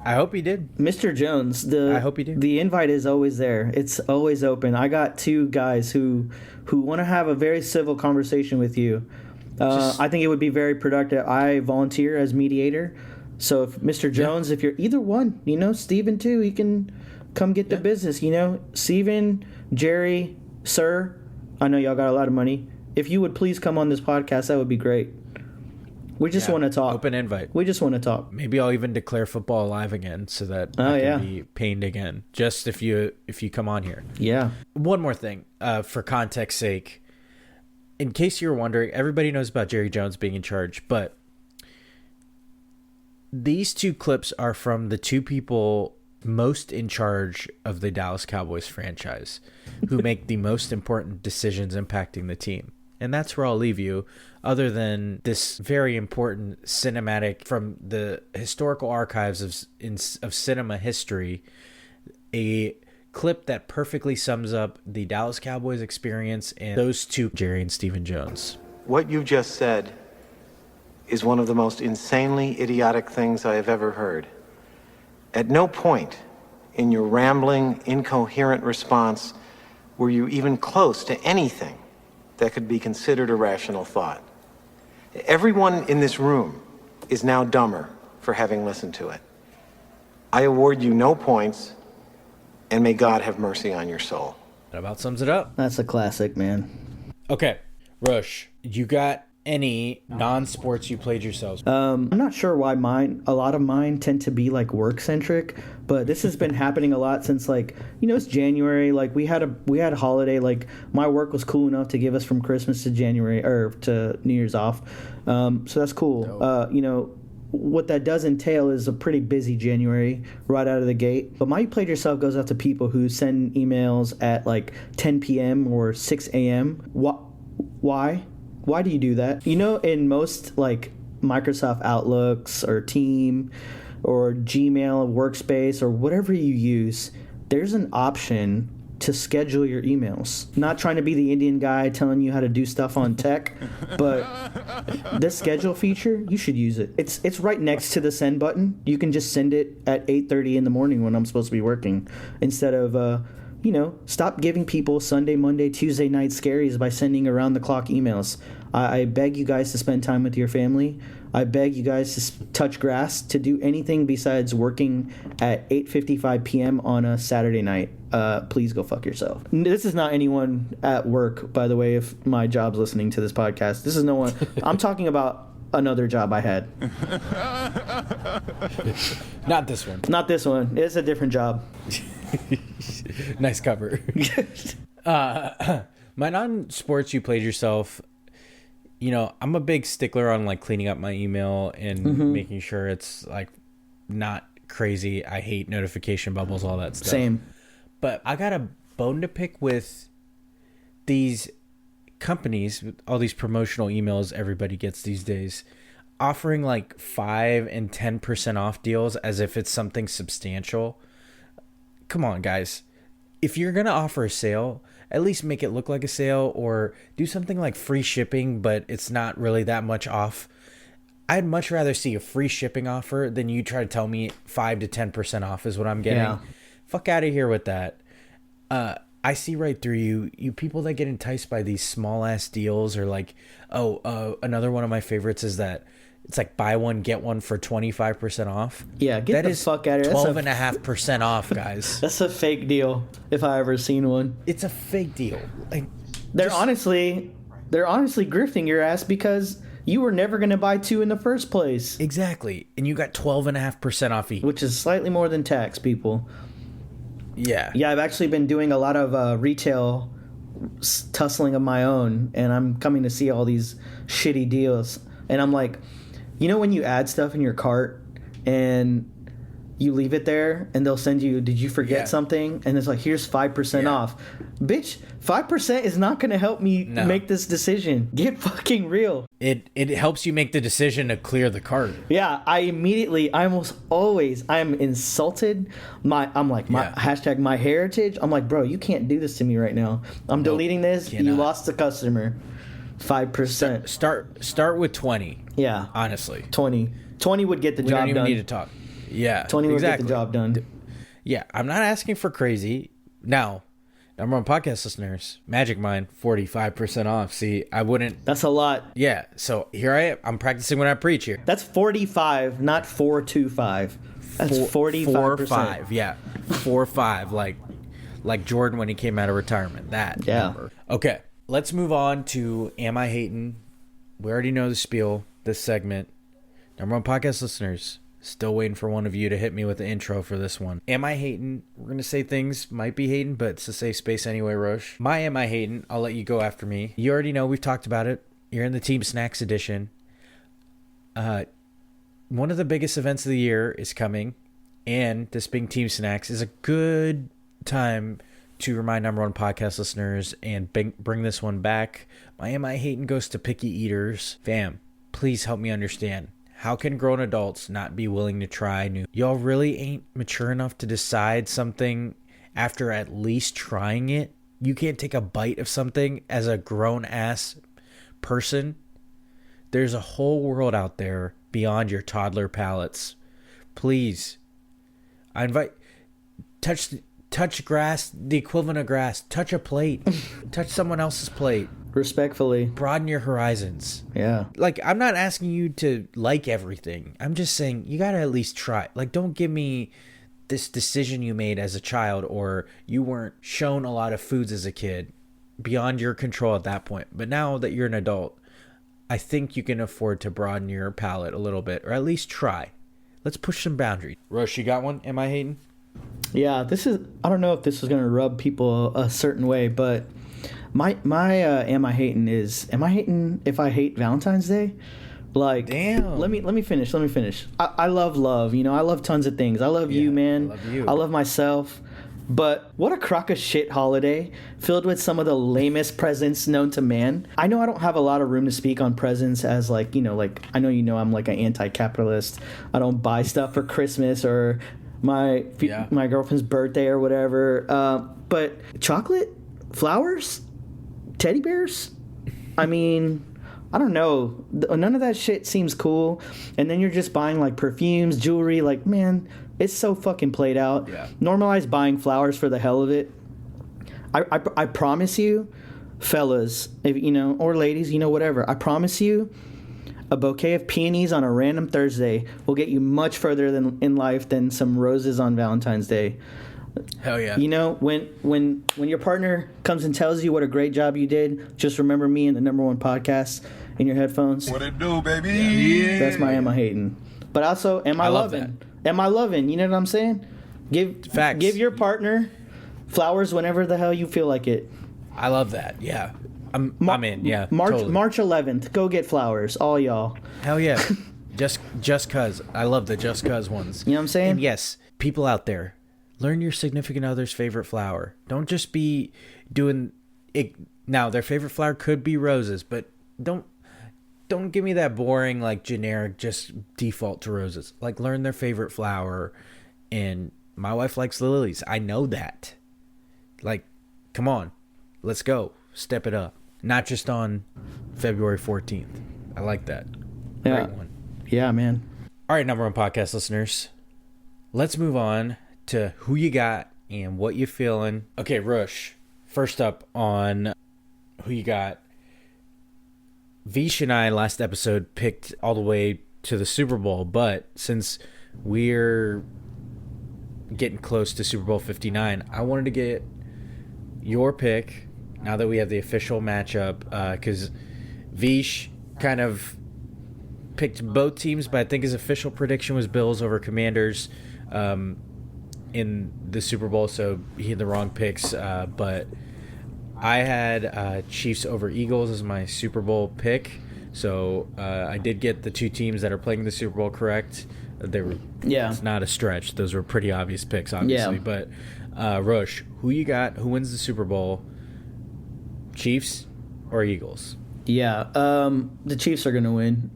Speaker 3: I hope he did.
Speaker 4: Mr. Jones,
Speaker 3: I hope he did.
Speaker 4: The invite is always there. It's always open. I got two guys who want to have a very civil conversation with you. I think it would be very productive. I volunteer as mediator. So if Mr. Jones, if you're either one, you know, Steven too, he can come get the business, you know. Steven, Jerry, sir, I know y'all got a lot of money. If you would please come on this podcast, that would be great. We just want to talk.
Speaker 3: Open invite.
Speaker 4: We just want to talk.
Speaker 3: Maybe I'll even declare football alive again so that I can be pained again. Just if you come on here.
Speaker 4: Yeah.
Speaker 3: One more thing, for context's sake. In case you were wondering, everybody knows about Jerry Jones being in charge, but these two clips are from the two people most in charge of the Dallas Cowboys franchise who make the most important decisions impacting the team. And that's where I'll leave you, other than this very important cinematic from the historical archives of cinema history, a clip that perfectly sums up the Dallas Cowboys experience and those two, Jerry and Stephen Jones.
Speaker 10: What you just said is one of the most insanely idiotic things I have ever heard. At no point in your rambling, incoherent response were you even close to anything that could be considered a rational thought. Everyone in this room is now dumber for having listened to it. I award you no points, and may God have mercy on your soul.
Speaker 3: That about sums it up.
Speaker 4: That's a classic, man.
Speaker 3: Okay, Rush, you got any non-sports you played yourselves?
Speaker 4: I'm not sure why a lot of mine tend to be like work-centric, but this has been happening a lot since, like, you know, it's January. Like we had a holiday. Like my work was cool enough to give us from Christmas to January or to New Year's off. So that's cool. You know, what that does entail is a pretty busy January right out of the gate. But my You Played Yourself goes out to people who send emails at like 10 p.m. or 6 a.m. Why? Why do you do that? You know, in most like Microsoft Outlooks or Team or Gmail, Workspace, or whatever you use, there's an option to schedule your emails. Not trying to be the Indian guy telling you how to do stuff on tech, but this schedule feature, you should use it. It's right next to the send button. You can just send it at 8:30 in the morning when I'm supposed to be working, instead of you know, stop giving people Sunday, Monday, Tuesday night scaries by sending around-the-clock emails. I beg you guys to spend time with your family. I beg you guys to touch grass, to do anything besides working at 8:55 p.m. on a Saturday night. Please go fuck yourself. This is not anyone at work, by the way, if my job's listening to this podcast. This is no one. I'm talking about another job I had.
Speaker 3: Not this one.
Speaker 4: Not this one. It's a different job.
Speaker 3: Nice cover. My non-sports You Played Yourself, you know, I'm a big stickler on like cleaning up my email and making sure it's like not crazy. I hate notification bubbles, all that stuff.
Speaker 4: Same.
Speaker 3: But I got a bone to pick with these companies, with all these promotional emails everybody gets these days, offering like 5 and 10% off deals as if it's something substantial. Come on, guys. If you're going to offer a sale, at least make it look like a sale, or do something like free shipping, but it's not really that much off. I'd much rather see a free shipping offer than you try to tell me 5 to 10% off is what I'm getting.
Speaker 4: Yeah.
Speaker 3: Fuck out of here with that. I see right through you. You people that get enticed by these small ass deals, or like, another one of my favorites is that it's like buy one get one for 25% off.
Speaker 4: Yeah, get the fuck out of here.
Speaker 3: 12.5% off, guys.
Speaker 4: That's a fake deal if I ever seen one.
Speaker 3: It's a fake deal. Like,
Speaker 4: they're honestly grifting your ass because you were never going to buy 2 in the first place.
Speaker 3: Exactly. And you got 12.5% off each.
Speaker 4: Which is slightly more than tax, people.
Speaker 3: Yeah.
Speaker 4: Yeah, I've actually been doing a lot of retail tussling of my own, and I'm coming to see all these shitty deals. And I'm like, you know when you add stuff in your cart and you leave it there and they'll send you, did you forget something? And it's like, here's 5% off. Bitch, 5% is not going to help me make this decision. Get fucking real.
Speaker 3: It helps you make the decision to clear the cart.
Speaker 4: Yeah, I almost always, I'm insulted. Hashtag my heritage. I'm like, bro, you can't do this to me right now. I'm deleting this. Cannot. You lost the customer. 5%.
Speaker 3: Start with 20.
Speaker 4: Yeah.
Speaker 3: Honestly.
Speaker 4: 20 would get the job done.
Speaker 3: We don't even need to talk. Yeah,
Speaker 4: 20 would get the job done.
Speaker 3: Yeah, I'm not asking for crazy. Now, number one podcast listeners, Magic Mind, 45% off. See, I wouldn't.
Speaker 4: That's a lot.
Speaker 3: Yeah, so here I am. I'm practicing what I preach here.
Speaker 4: That's 45, not 425. That's 45%.
Speaker 3: 4-5, yeah. 4-5, like Jordan when he came out of retirement. That number. Okay, let's move on to Am I Hatin'? We already know the spiel, this segment. Number one podcast listeners, still waiting for one of you to hit me with the intro for this one. Am I hating? We're going to say things might be hating, but it's a safe space anyway, Roche. My Am I hating? I'll let you go after me. You already know, we've talked about it. You're in the Team Snacks edition. One of the biggest events of the year is coming, and this being Team Snacks is a good time to remind number one podcast listeners and bring this one back. My Am I hating goes to picky eaters. Fam, please help me understand. How can grown adults not be willing to try new? Y'all really ain't mature enough to decide something after at least trying it? You can't take a bite of something as a grown-ass person? There's a whole world out there beyond your toddler palates. Please. I invite... Touch grass, the equivalent of grass. Touch a plate. Touch someone else's plate.
Speaker 4: Respectfully.
Speaker 3: Broaden your horizons.
Speaker 4: Yeah.
Speaker 3: Like, I'm not asking you to like everything. I'm just saying you got to at least try. Like, don't give me this decision you made as a child, or you weren't shown a lot of foods as a kid beyond your control at that point. But now that you're an adult, I think you can afford to broaden your palate a little bit, or at least try. Let's push some boundaries. Roche, you got one? Am I hating?
Speaker 4: Yeah, I don't know if this is going to rub people a certain way, but my am I hating if I hate Valentine's Day? Like,
Speaker 3: damn.
Speaker 4: Let me finish. I love love. I love tons of things. I love you, man.
Speaker 3: I love you.
Speaker 4: I love myself. But what a crock of shit holiday filled with some of the lamest presents known to man. I know I don't have a lot of room to speak on presents as I know I'm like an anti-capitalist. I don't buy stuff for Christmas or my girlfriend's birthday or whatever. But chocolate, flowers, teddy bears. I mean, I don't know. None of that shit seems cool. And then you're just buying like perfumes, jewelry. Like, man, it's so fucking played out.
Speaker 3: Yeah.
Speaker 4: Normalize buying flowers for the hell of it. I promise you, fellas, or ladies, whatever. I promise you, a bouquet of peonies on a random Thursday will get you much further in life than some roses on Valentine's Day.
Speaker 3: Hell yeah.
Speaker 4: When your partner comes and tells you what a great job you did, just remember me and the number one podcast in your headphones.
Speaker 1: What it do, baby?
Speaker 4: Yeah. That's my am I hating. But also, am I loving? Am I loving? You know what I'm saying? Give your partner flowers whenever the hell you feel like it.
Speaker 3: I love that. Yeah. I'm in. Yeah.
Speaker 4: March 11th. Go get flowers, all y'all.
Speaker 3: Hell yeah. just cuz. I love the just cuz ones.
Speaker 4: You know what I'm saying?
Speaker 3: And yes, people out there, learn your significant other's favorite flower. Don't just be doing it. Now, their favorite flower could be roses, but don't give me that boring, like, generic, just default to roses. Like, learn their favorite flower. And my wife likes lilies. I know that. Like, come on. Let's go. Step it up. Not just on February 14th. I like that.
Speaker 4: Yeah.
Speaker 3: Great one.
Speaker 4: Yeah, man.
Speaker 3: All right, number one podcast listeners, let's move on to who you got and what you feeling. Okay, Rush, first up on who you got. Vish and I last episode picked all the way to the Super Bowl, but since we're getting close to Super Bowl 59, I wanted to get your pick now that we have the official matchup, because Vish kind of picked both teams, but I think his official prediction was Bills over Commanders in the Super Bowl, so he had the wrong picks. But I had Chiefs over Eagles as my Super Bowl pick, so I did get the two teams that are playing the Super Bowl correct. They were, it's not a stretch. Those were pretty obvious picks, obviously. Yeah. But Rush, who you got? Who wins the Super Bowl? Chiefs or Eagles?
Speaker 4: Yeah, the Chiefs are going to win.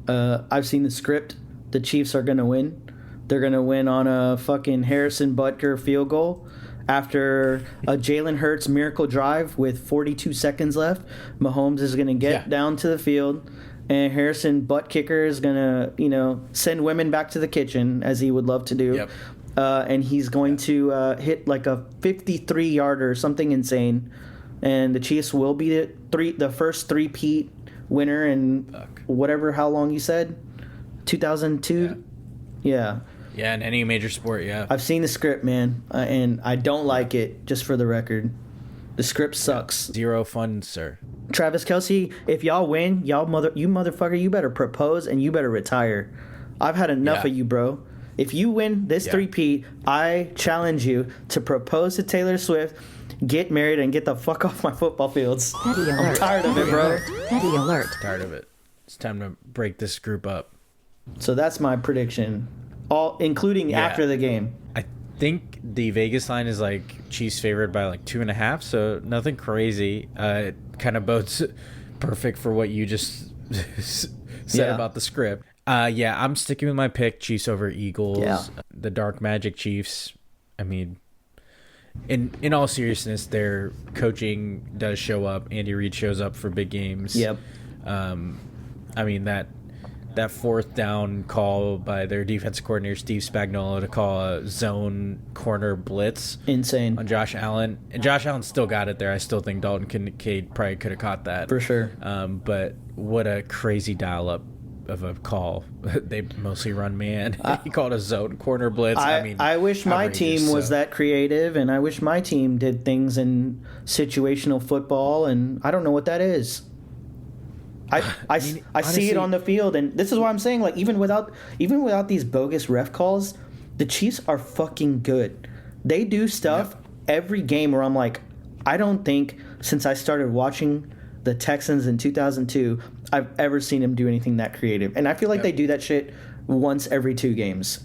Speaker 4: I've seen the script. The Chiefs are going to win. They're going to win on a fucking Harrison Butker field goal after a Jalen Hurts miracle drive with 42 seconds left. Mahomes is going to get down to the field, and Harrison Butt Kicker is going to, send women back to the kitchen, as he would love to do.
Speaker 3: Yep.
Speaker 4: And he's going to hit like a 53-yarder, something insane. And the Chiefs will be the first three-peat winner in how long you said? 2002? Yeah.
Speaker 3: Yeah, in any major sport, yeah.
Speaker 4: I've seen the script, man, and I don't like it, just for the record. The script sucks.
Speaker 3: Zero fun, sir.
Speaker 4: Travis Kelce, if y'all win, you motherfucker, you better propose and you better retire. I've had enough of you, bro. If you win this three-peat, I challenge you to propose to Taylor Swift, get married, and get the fuck off my football fields. I'm tired of it, bro.
Speaker 2: Petty alert.
Speaker 3: Tired of it. It's time to break this group up.
Speaker 4: So that's my prediction, including after the game.
Speaker 3: I think the Vegas line is like Chiefs favored by like 2.5, so nothing crazy. It kind of bodes perfect for what you just said about the script. I'm sticking with my pick, Chiefs over Eagles. Yeah. The Dark Magic Chiefs. I mean, in all seriousness, their coaching does show up. Andy Reid shows up for big games.
Speaker 4: Yep.
Speaker 3: I mean, that fourth down call by their defensive coordinator, Steve Spagnuolo, to call a zone corner blitz.
Speaker 4: Insane.
Speaker 3: On Josh Allen. And Josh Allen still got it there. I still think Dalton Kincaid probably could have caught that.
Speaker 4: For sure.
Speaker 3: But what a crazy dial-up of a call. They mostly run man. He called a zone corner blitz.
Speaker 4: I wish my team was that creative, and I wish my team did things in situational football, and I don't know what that is. I mean, honestly, see it on the field, and this is what I'm saying. Like even without these bogus ref calls, the Chiefs are fucking good. They do stuff every game where I'm like, I don't think since I started watching the Texans in 2002, I've ever seen them do anything that creative. And I feel like they do that shit once every 2 games.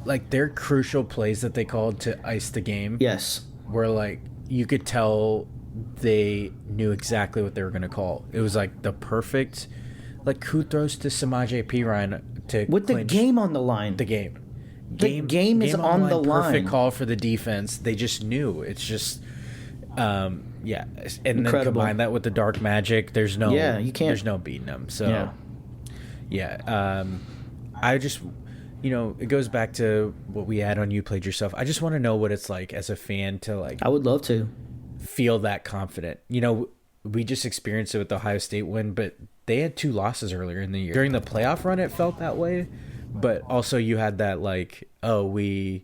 Speaker 3: Like their crucial plays that they called to ice the game.
Speaker 4: Yes,
Speaker 3: were like you could tell they knew exactly what they were going to call. It was like the perfect, like who throws to Samaje Perine to
Speaker 4: with the game on the line.
Speaker 3: The game
Speaker 4: is on the line.
Speaker 3: Perfect call for the defense. They just knew. It's just, and
Speaker 4: incredible.
Speaker 3: Then combine that with the dark magic. There's no,
Speaker 4: you can't.
Speaker 3: There's no beating them. So, I just, it goes back to what we had on You Played Yourself. I just want to know what it's like as a fan to like.
Speaker 4: I would love to
Speaker 3: feel that confident. We just experienced it with the Ohio State win, but they had 2 losses earlier in the year. During the playoff run, it felt that way, but also you had that like, oh, we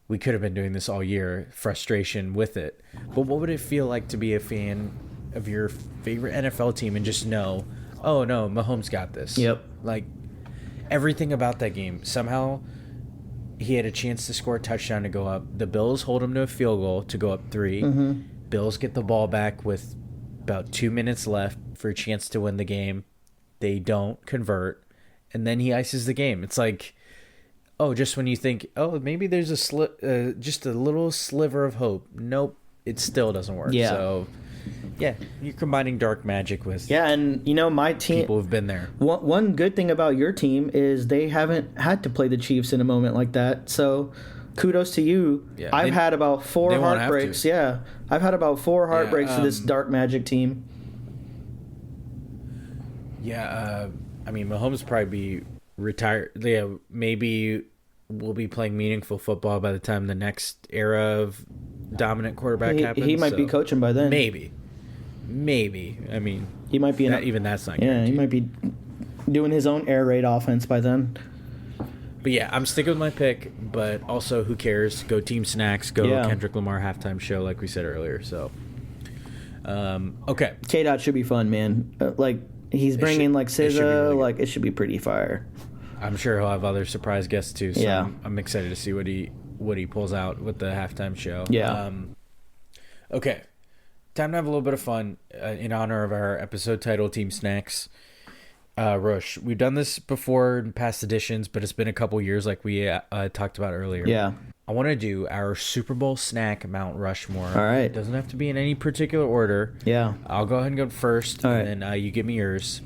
Speaker 3: could have been doing this all year, frustration with it. But what would it feel like to be a fan of your favorite NFL team and just know, oh no, Mahomes got this.
Speaker 4: Yep.
Speaker 3: Like everything about that game, somehow he had a chance to score a touchdown to go up. The Bills hold him to a field goal to go up 3.
Speaker 4: Mm-hmm.
Speaker 3: Bills get the ball back with about 2 minutes left for a chance to win the game. They don't convert, and then he ices the game. It's like, oh, just when you think, oh, maybe there's just a little sliver of hope. Nope, it still doesn't work.
Speaker 4: Yeah.
Speaker 3: So, you're combining dark magic with
Speaker 4: and my team.
Speaker 3: People who've been there.
Speaker 4: One good thing about your team is they haven't had to play the Chiefs in a moment like that. So, kudos to you.
Speaker 3: Yeah,
Speaker 4: I've had about 4 heartbreaks.
Speaker 3: Yeah,
Speaker 4: I've had about 4 heartbreaks to this dark magic team.
Speaker 3: Yeah, I mean, Mahomes probably be retire. Yeah, maybe we'll be playing meaningful football by the time the next era of dominant quarterback happens.
Speaker 4: He might be coaching by then.
Speaker 3: Maybe. I mean,
Speaker 4: he might be
Speaker 3: even that's not.
Speaker 4: Yeah,
Speaker 3: guaranteed.
Speaker 4: he might be doing his own air raid offense by then.
Speaker 3: But yeah, I'm sticking with my pick. But also, who cares? Go Team Snacks. Go Kendrick Lamar halftime show, like we said earlier. So, okay.
Speaker 4: K-Dot should be fun, man. He's bringing SZA. Really it should be pretty fire.
Speaker 3: I'm sure he'll have other surprise guests too. So
Speaker 4: yeah,
Speaker 3: I'm excited to see what he pulls out with the halftime show.
Speaker 4: Yeah.
Speaker 3: Okay. Time to have a little bit of fun in honor of our episode title, Team Snacks. Rush, we've done this before in past editions, but it's been a couple years like we talked about earlier.
Speaker 4: Yeah.
Speaker 3: I want to do our Super Bowl snack Mount Rushmore.
Speaker 4: All right.
Speaker 3: It doesn't have to be in any particular order.
Speaker 4: Yeah.
Speaker 3: I'll go ahead and go first,
Speaker 4: All
Speaker 3: and then you give me yours.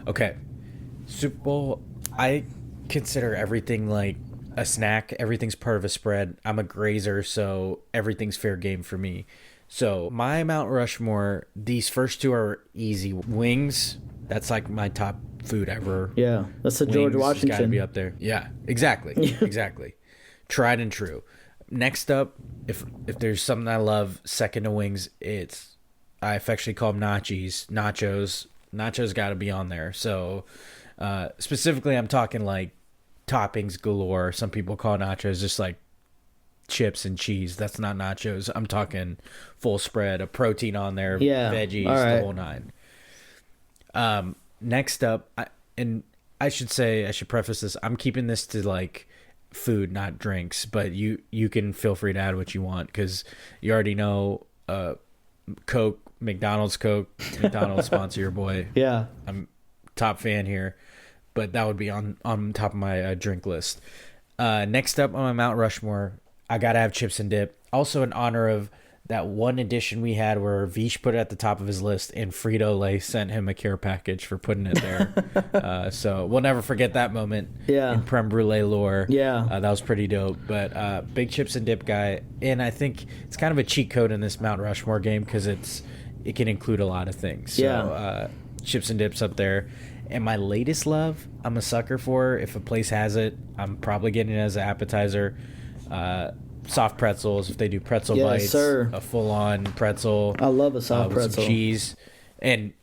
Speaker 3: Okay. Super Bowl, I consider everything like a snack. Everything's part of a spread. I'm a grazer, so everything's fair game for me. So my Mount Rushmore, these first two are easy. Wings, that's like my top food ever.
Speaker 4: Yeah, that's the George Washington.
Speaker 3: Got to be up there. Yeah, exactly, exactly. Tried and true. Next up, if there's something I love, second to wings, I affectionately call them nachos. Nachos got to be on there. So specifically, I'm talking like toppings galore. Some people call nachos just like chips and cheese. That's not nachos. I'm talking full spread, a protein on there, veggies, the whole nine. Next up, I should preface this, I'm keeping this to like food, not drinks, but you can feel free to add what you want, because you already know Coke, McDonald's sponsor your boy.
Speaker 4: Yeah,
Speaker 3: I'm top fan here, but that would be on top of my drink list. Next up on my Mount Rushmore, I gotta have chips and dip. Also in honor of that one edition we had where Vish put it at the top of his list and Frito-Lay sent him a care package for putting it there. So we'll never forget that moment in Prem Brulee lore.
Speaker 4: Yeah.
Speaker 3: That was pretty dope. But big chips and dip guy. And I think it's kind of a cheat code in this Mount Rushmore game because it can include a lot of things. So chips and dips up there. And my latest love, I'm a sucker for. If a place has it, I'm probably getting it as an appetizer. Soft pretzels, if they do pretzel bites, a full-on pretzel.
Speaker 4: I love a soft
Speaker 3: with
Speaker 4: pretzel.
Speaker 3: Some cheese. And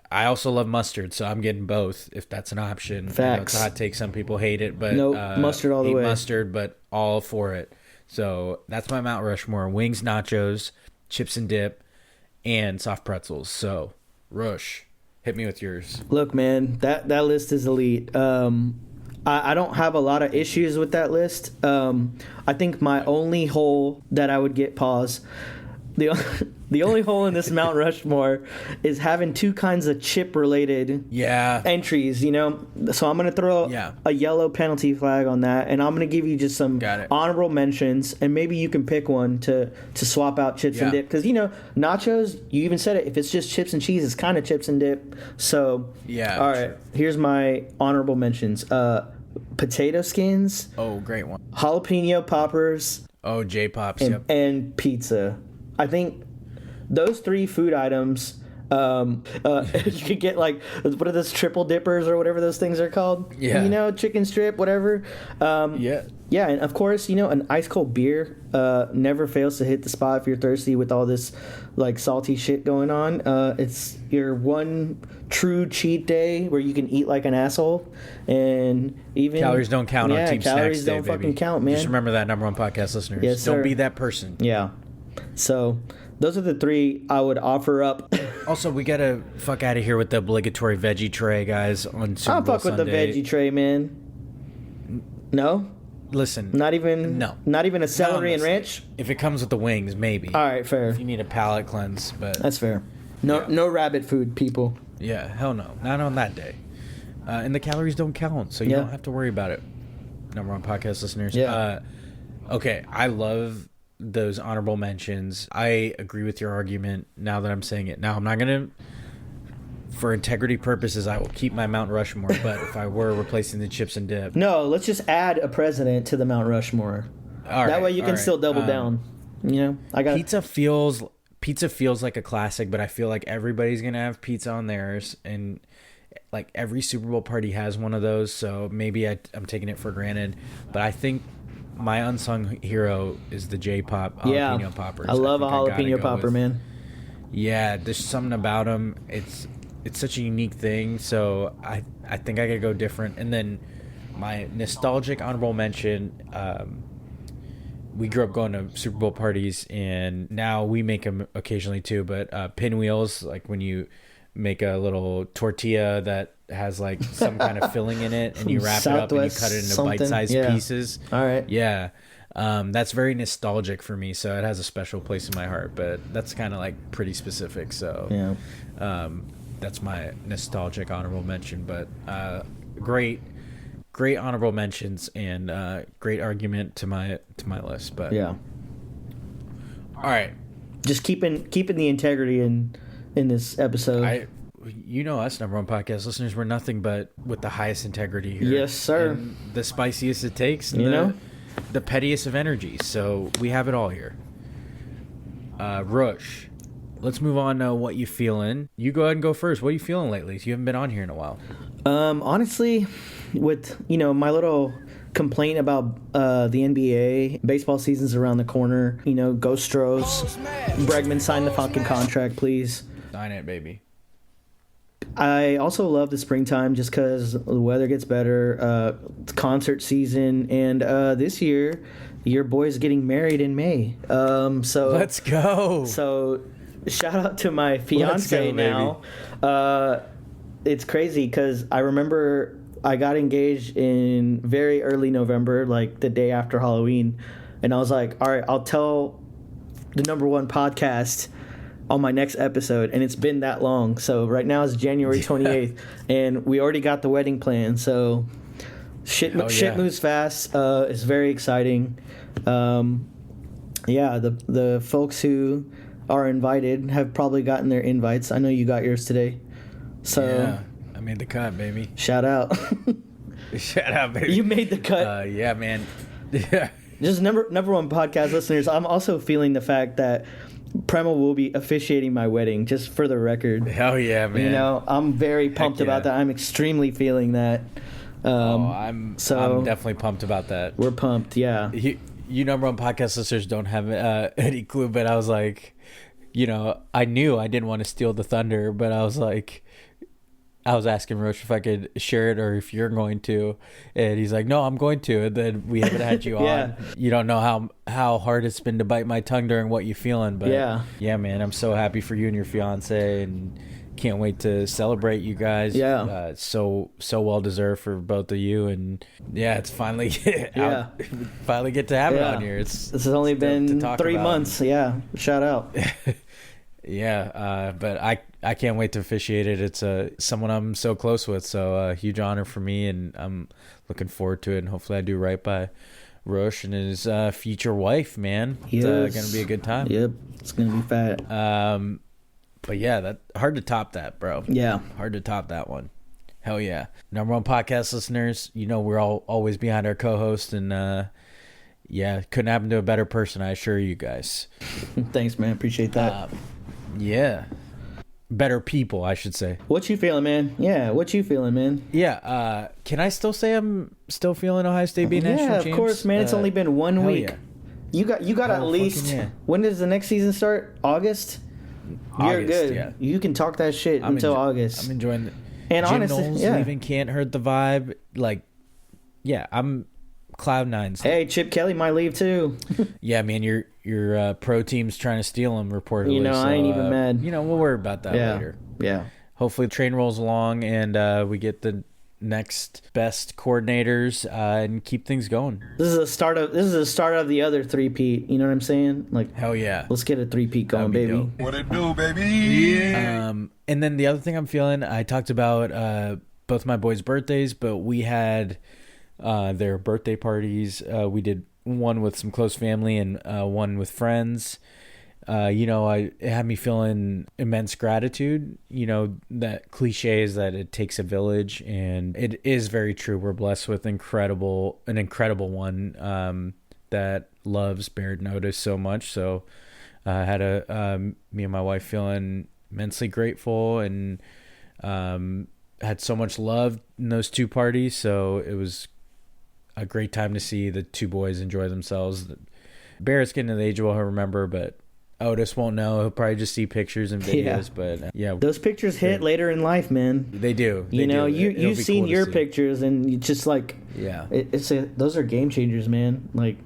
Speaker 3: I also love mustard, so I'm getting both if that's an option.
Speaker 4: Facts.
Speaker 3: I know it's a hot take. Some people hate it, but
Speaker 4: mustard all the way.
Speaker 3: Mustard, but all for it. So that's my Mount Rushmore. Wings, nachos, chips and dip, and soft pretzels. So, Rush, hit me with yours.
Speaker 4: Look, man, that list is elite. I don't have a lot of issues with that list. I think my only hole that I would get the only hole in this Mount Rushmore is having two kinds of chip related entries, you know. So I'm gonna throw a yellow penalty flag on that, and I'm gonna give you just some honorable mentions, and maybe you can pick one to swap out chips and dip, because you know nachos. You even said it. If it's just chips and cheese, it's kind of chips and dip. So all right. True. Here's my honorable mentions. Potato skins.
Speaker 3: Oh, great one.
Speaker 4: Jalapeno poppers.
Speaker 3: Oh, J-Pops.
Speaker 4: And pizza. I think those three food items, you could get like, what are those triple dippers or whatever those things are called?
Speaker 3: Yeah.
Speaker 4: You know, chicken strip, whatever. Yeah, and of course, you know, an ice cold beer never fails to hit the spot if you're thirsty with all this like salty shit going on. It's your one true cheat day where you can eat like an asshole, and even
Speaker 3: calories don't count on Team Snacks Day,
Speaker 4: calories don't fucking count, man.
Speaker 3: Just remember that, number one podcast listeners.
Speaker 4: Yes, sir.
Speaker 3: Don't be that person.
Speaker 4: Yeah. So those are the three I would offer up.
Speaker 3: Also, we gotta fuck out of here with the obligatory veggie tray, guys. On Super Bowl
Speaker 4: fuck with
Speaker 3: Sunday.
Speaker 4: the veggie tray, man. No.
Speaker 3: Listen,
Speaker 4: not even a celery and ranch.
Speaker 3: If it comes with the wings, maybe.
Speaker 4: All right, fair.
Speaker 3: If you need a palate cleanse, but
Speaker 4: that's fair. No rabbit food, people.
Speaker 3: Yeah, hell no, not on that day. And the calories don't count, so you don't have to worry about it. Number one podcast listeners.
Speaker 4: Yeah.
Speaker 3: Okay, I love those honorable mentions. I agree with your argument. Now that I'm saying it, now I'm not gonna. For integrity purposes, I will keep my Mount Rushmore, but if I were replacing the chips and dip...
Speaker 4: No, let's just add a president to the Mount Rushmore. That way you can still double down. You know,
Speaker 3: Pizza feels like a classic, but I feel like everybody's going to have pizza on theirs, and like every Super Bowl party has one of those, so maybe I'm taking it for granted. But I think my unsung hero is the J-Pop jalapeno poppers.
Speaker 4: I love a
Speaker 3: think
Speaker 4: jalapeno popper, man.
Speaker 3: Yeah, there's something about them. It's such a unique thing, so I think I gotta go different. And then my nostalgic honorable mention, we grew up going to Super Bowl parties, and now we make them occasionally too, but pinwheels, like when you make a little tortilla that has like some kind of filling in it, and you wrap it up and you cut it into bite-sized pieces.
Speaker 4: All right.
Speaker 3: Yeah. That's very nostalgic for me, so it has a special place in my heart, but that's kind of like pretty specific, so
Speaker 4: yeah.
Speaker 3: That's my nostalgic honorable mention. But great honorable mentions, and great argument to my list. But
Speaker 4: yeah,
Speaker 3: all right,
Speaker 4: just keeping the integrity in this episode.
Speaker 3: You know us, number one podcast listeners, we're nothing but with the highest integrity here.
Speaker 4: Yes, sir.
Speaker 3: And the spiciest it takes, the pettiest of energies. So we have it all here. Rush, let's move on to what you feeling. You go ahead and go first. What are you feeling lately? You haven't been on here in a while.
Speaker 4: Honestly, with my little complaint about the NBA, baseball season's around the corner. Go Stros. Bregman, sign the fucking contract, please.
Speaker 3: Sign it, baby.
Speaker 4: I also love the springtime just because the weather gets better. Concert season, and this year, your boy's getting married in May. So
Speaker 3: let's go.
Speaker 4: So shout out to my fiance now. It's crazy because I remember I got engaged in very early November, like the day after Halloween, and I was like, all right, I'll tell the number one podcast on my next episode, and it's been that long. So right now it's January 28th, and we already got the wedding plan. So shit moves fast. It's very exciting. The folks who are invited have probably gotten their invites. I know you got yours today. So
Speaker 3: yeah, I made the cut, baby.
Speaker 4: Shout out.
Speaker 3: Shout out, baby.
Speaker 4: You made the cut.
Speaker 3: Yeah, man. Yeah.
Speaker 4: Just number one podcast listeners, I'm also feeling the fact that Premal will be officiating my wedding, just for the record.
Speaker 3: Hell yeah, man.
Speaker 4: I'm very pumped about that. I'm extremely feeling that.
Speaker 3: I'm definitely pumped about that.
Speaker 4: We're pumped, yeah.
Speaker 3: You number one podcast listeners don't have any clue, but I was like, I knew I didn't want to steal the thunder, but I was like, I was asking Roche if I could share it or if you're going to, and he's like, no, I'm going to. And then we haven't had you on. You don't know how hard it's been to bite my tongue during what you feeling, but yeah, man, I'm so happy for you and your fiance, and can't wait to celebrate you guys.
Speaker 4: Yeah,
Speaker 3: so well deserved for both of you, and yeah, it's finally finally get to have it on here. This
Speaker 4: has only been 3 months. Yeah, shout out.
Speaker 3: Yeah, but I can't wait to officiate it. It's someone I'm so close with, so a huge honor for me, and I'm looking forward to it, and hopefully I do right by Rush and his future wife, man.
Speaker 4: Yes.
Speaker 3: It's going to be a good time.
Speaker 4: Yep, it's going to be fat.
Speaker 3: But yeah, that hard to top that, bro.
Speaker 4: Yeah.
Speaker 3: Hard to top that one. Hell yeah. Number one podcast listeners, we're all always behind our co-host, and couldn't happen to a better person, I assure you guys.
Speaker 4: Thanks, man. Appreciate that.
Speaker 3: Yeah. Better people, I should say.
Speaker 4: What you feeling, man? Yeah, what you feeling, man?
Speaker 3: Yeah, can I still say I'm still feeling Ohio State being national champs?
Speaker 4: Yeah, of course, man. It's only been 1 week.
Speaker 3: Yeah.
Speaker 4: You got at least. Yeah. When does the next season start? August? You're good. Yeah. You can talk that shit until August.
Speaker 3: I'm enjoying it.
Speaker 4: And
Speaker 3: Jim
Speaker 4: honestly,
Speaker 3: Knowles leaving can't hurt the vibe. Like, yeah, I'm cloud nine.
Speaker 4: Hey, Chip Kelly might leave too.
Speaker 3: Yeah, man, your pro team's trying to steal him reportedly.
Speaker 4: I ain't even mad.
Speaker 3: We'll worry about that later.
Speaker 4: Yeah.
Speaker 3: Hopefully the train rolls along and we get the next best coordinators and keep things going.
Speaker 4: This is a start of the other three-peat. You know what I'm saying? Like,
Speaker 3: hell yeah.
Speaker 4: Let's get a three-peat going, baby.
Speaker 1: Dope. What it do, baby? Yeah.
Speaker 3: And then the other thing I'm feeling, I talked about both my boys' birthdays, but we had their birthday parties. We did one with some close family and one with friends. It had me feeling immense gratitude. That cliche is that it takes a village, and it is very true. We're blessed with an incredible one that loves Baird Notice so much. So I had me and my wife feeling immensely grateful, and had so much love in those two parties, so it was a great time to see the two boys enjoy themselves. Barrett's getting to the age where he'll remember, but Otis won't know. He'll probably just see pictures and videos. But yeah,
Speaker 4: those pictures hit later in life, man.
Speaker 3: They do.
Speaker 4: You've seen your pictures, and you just like, those are game changers, man. Like,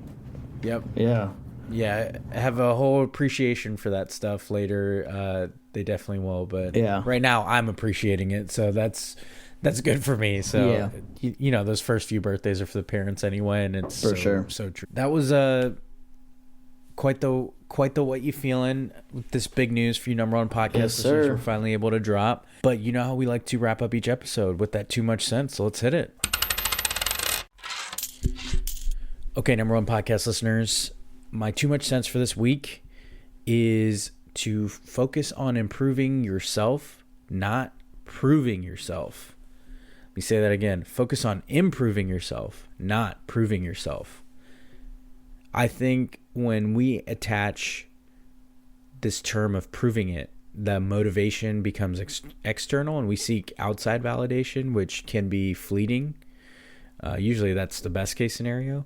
Speaker 3: yep,
Speaker 4: yeah.
Speaker 3: I have a whole appreciation for that stuff later. They definitely will, but right now I'm appreciating it, so that's good for me. So those first few birthdays are for the parents anyway, and it's so true. That was quite the what you feeling with this big news for you number one podcast listeners we're finally able to drop. But you know how we like to wrap up each episode with that too much sense, so let's hit it. Okay, number one podcast listeners, my too much sense for this week is to focus on improving yourself, not proving yourself. Let me say that again. Focus on improving yourself, not proving yourself. I think when we attach this term of proving it, the motivation becomes external, and we seek outside validation, which can be fleeting. Usually that's the best case scenario.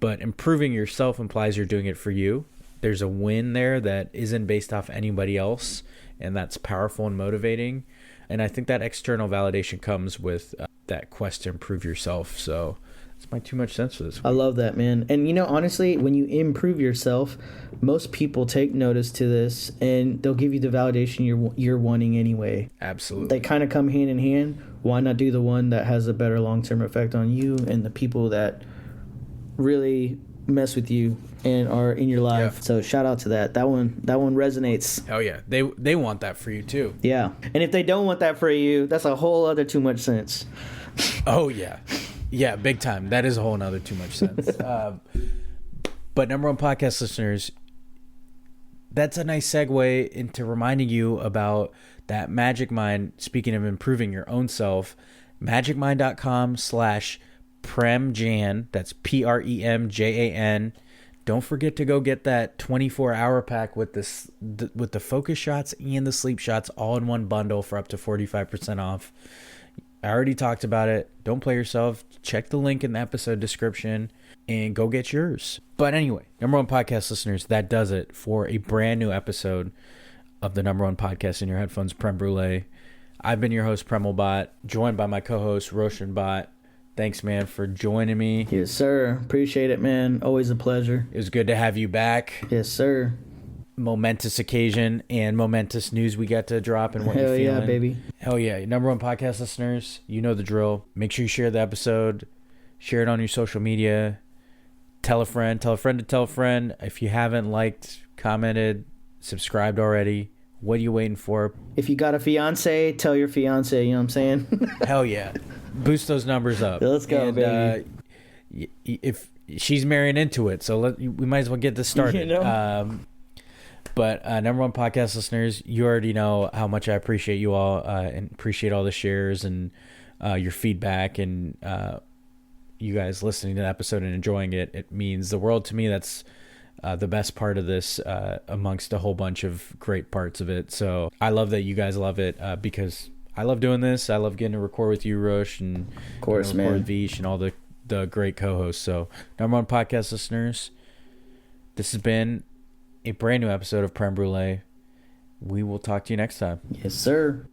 Speaker 3: But improving yourself implies you're doing it for you. There's a win there that isn't based off anybody else, and that's powerful and motivating. And I think that external validation comes with that quest to improve yourself. So it's my too much sense for this week.
Speaker 4: I love that, man. And honestly, when you improve yourself, most people take notice to this, and they'll give you the validation you're wanting anyway.
Speaker 3: Absolutely.
Speaker 4: They kind of come hand in hand. Why not do the one that has a better long-term effect on you and the people that really mess with you and are in your life? Yeah. So shout out to that. That one resonates.
Speaker 3: Oh yeah, they want that for you too.
Speaker 4: Yeah, and if they don't want that for you, that's a whole other too much sense.
Speaker 3: Oh yeah, big time. That is a whole nother too much sense. But number one podcast listeners, that's a nice segue into reminding you about that Magic Mind. Speaking of improving your own self, magicmind.com/PremJan. That's PREMJAN. Don't forget to go get that 24-hour pack with the focus shots and the sleep shots all in one bundle for up to 45% off. I already talked about it. Don't play yourself. Check the link in the episode description and go get yours. But anyway, number one podcast listeners, that does it for a brand new episode of the number one podcast in your headphones, Prem Brulee. I've been your host, Premal Bhatt, joined by my co-host, Roshan Bhatt. Thanks, man, for joining me.
Speaker 4: Yes, sir. Appreciate it, man. Always a pleasure.
Speaker 3: It was good to have you back.
Speaker 4: Yes, sir.
Speaker 3: Momentous occasion and momentous news we got to drop and what you're feeling.
Speaker 4: Hell yeah, baby.
Speaker 3: Hell yeah. Number one podcast listeners, you know the drill. Make sure you share the episode. Share it on your social media. Tell a friend. Tell a friend to tell a friend. If you haven't liked, commented, subscribed already, what are you waiting for?
Speaker 4: If you got a fiance, tell your fiance. You know what I'm saying?
Speaker 3: Hell yeah. Boost those numbers up.
Speaker 4: Let's go, baby.
Speaker 3: If she's marrying into it, so we might as well get this started.
Speaker 4: You know?
Speaker 3: But number one podcast listeners, you already know how much I appreciate you all and appreciate all the shares and your feedback and you guys listening to the episode and enjoying it. It means the world to me. That's the best part of this amongst a whole bunch of great parts of it. So I love that you guys love it because I love doing this. I love getting to record with you, Rush, and
Speaker 4: of course,
Speaker 3: record
Speaker 4: man,
Speaker 3: with Vish and all the great co-hosts. So number one podcast listeners, this has been a brand new episode of Prem Brulee. We will talk to you next time.
Speaker 4: Yes, sir.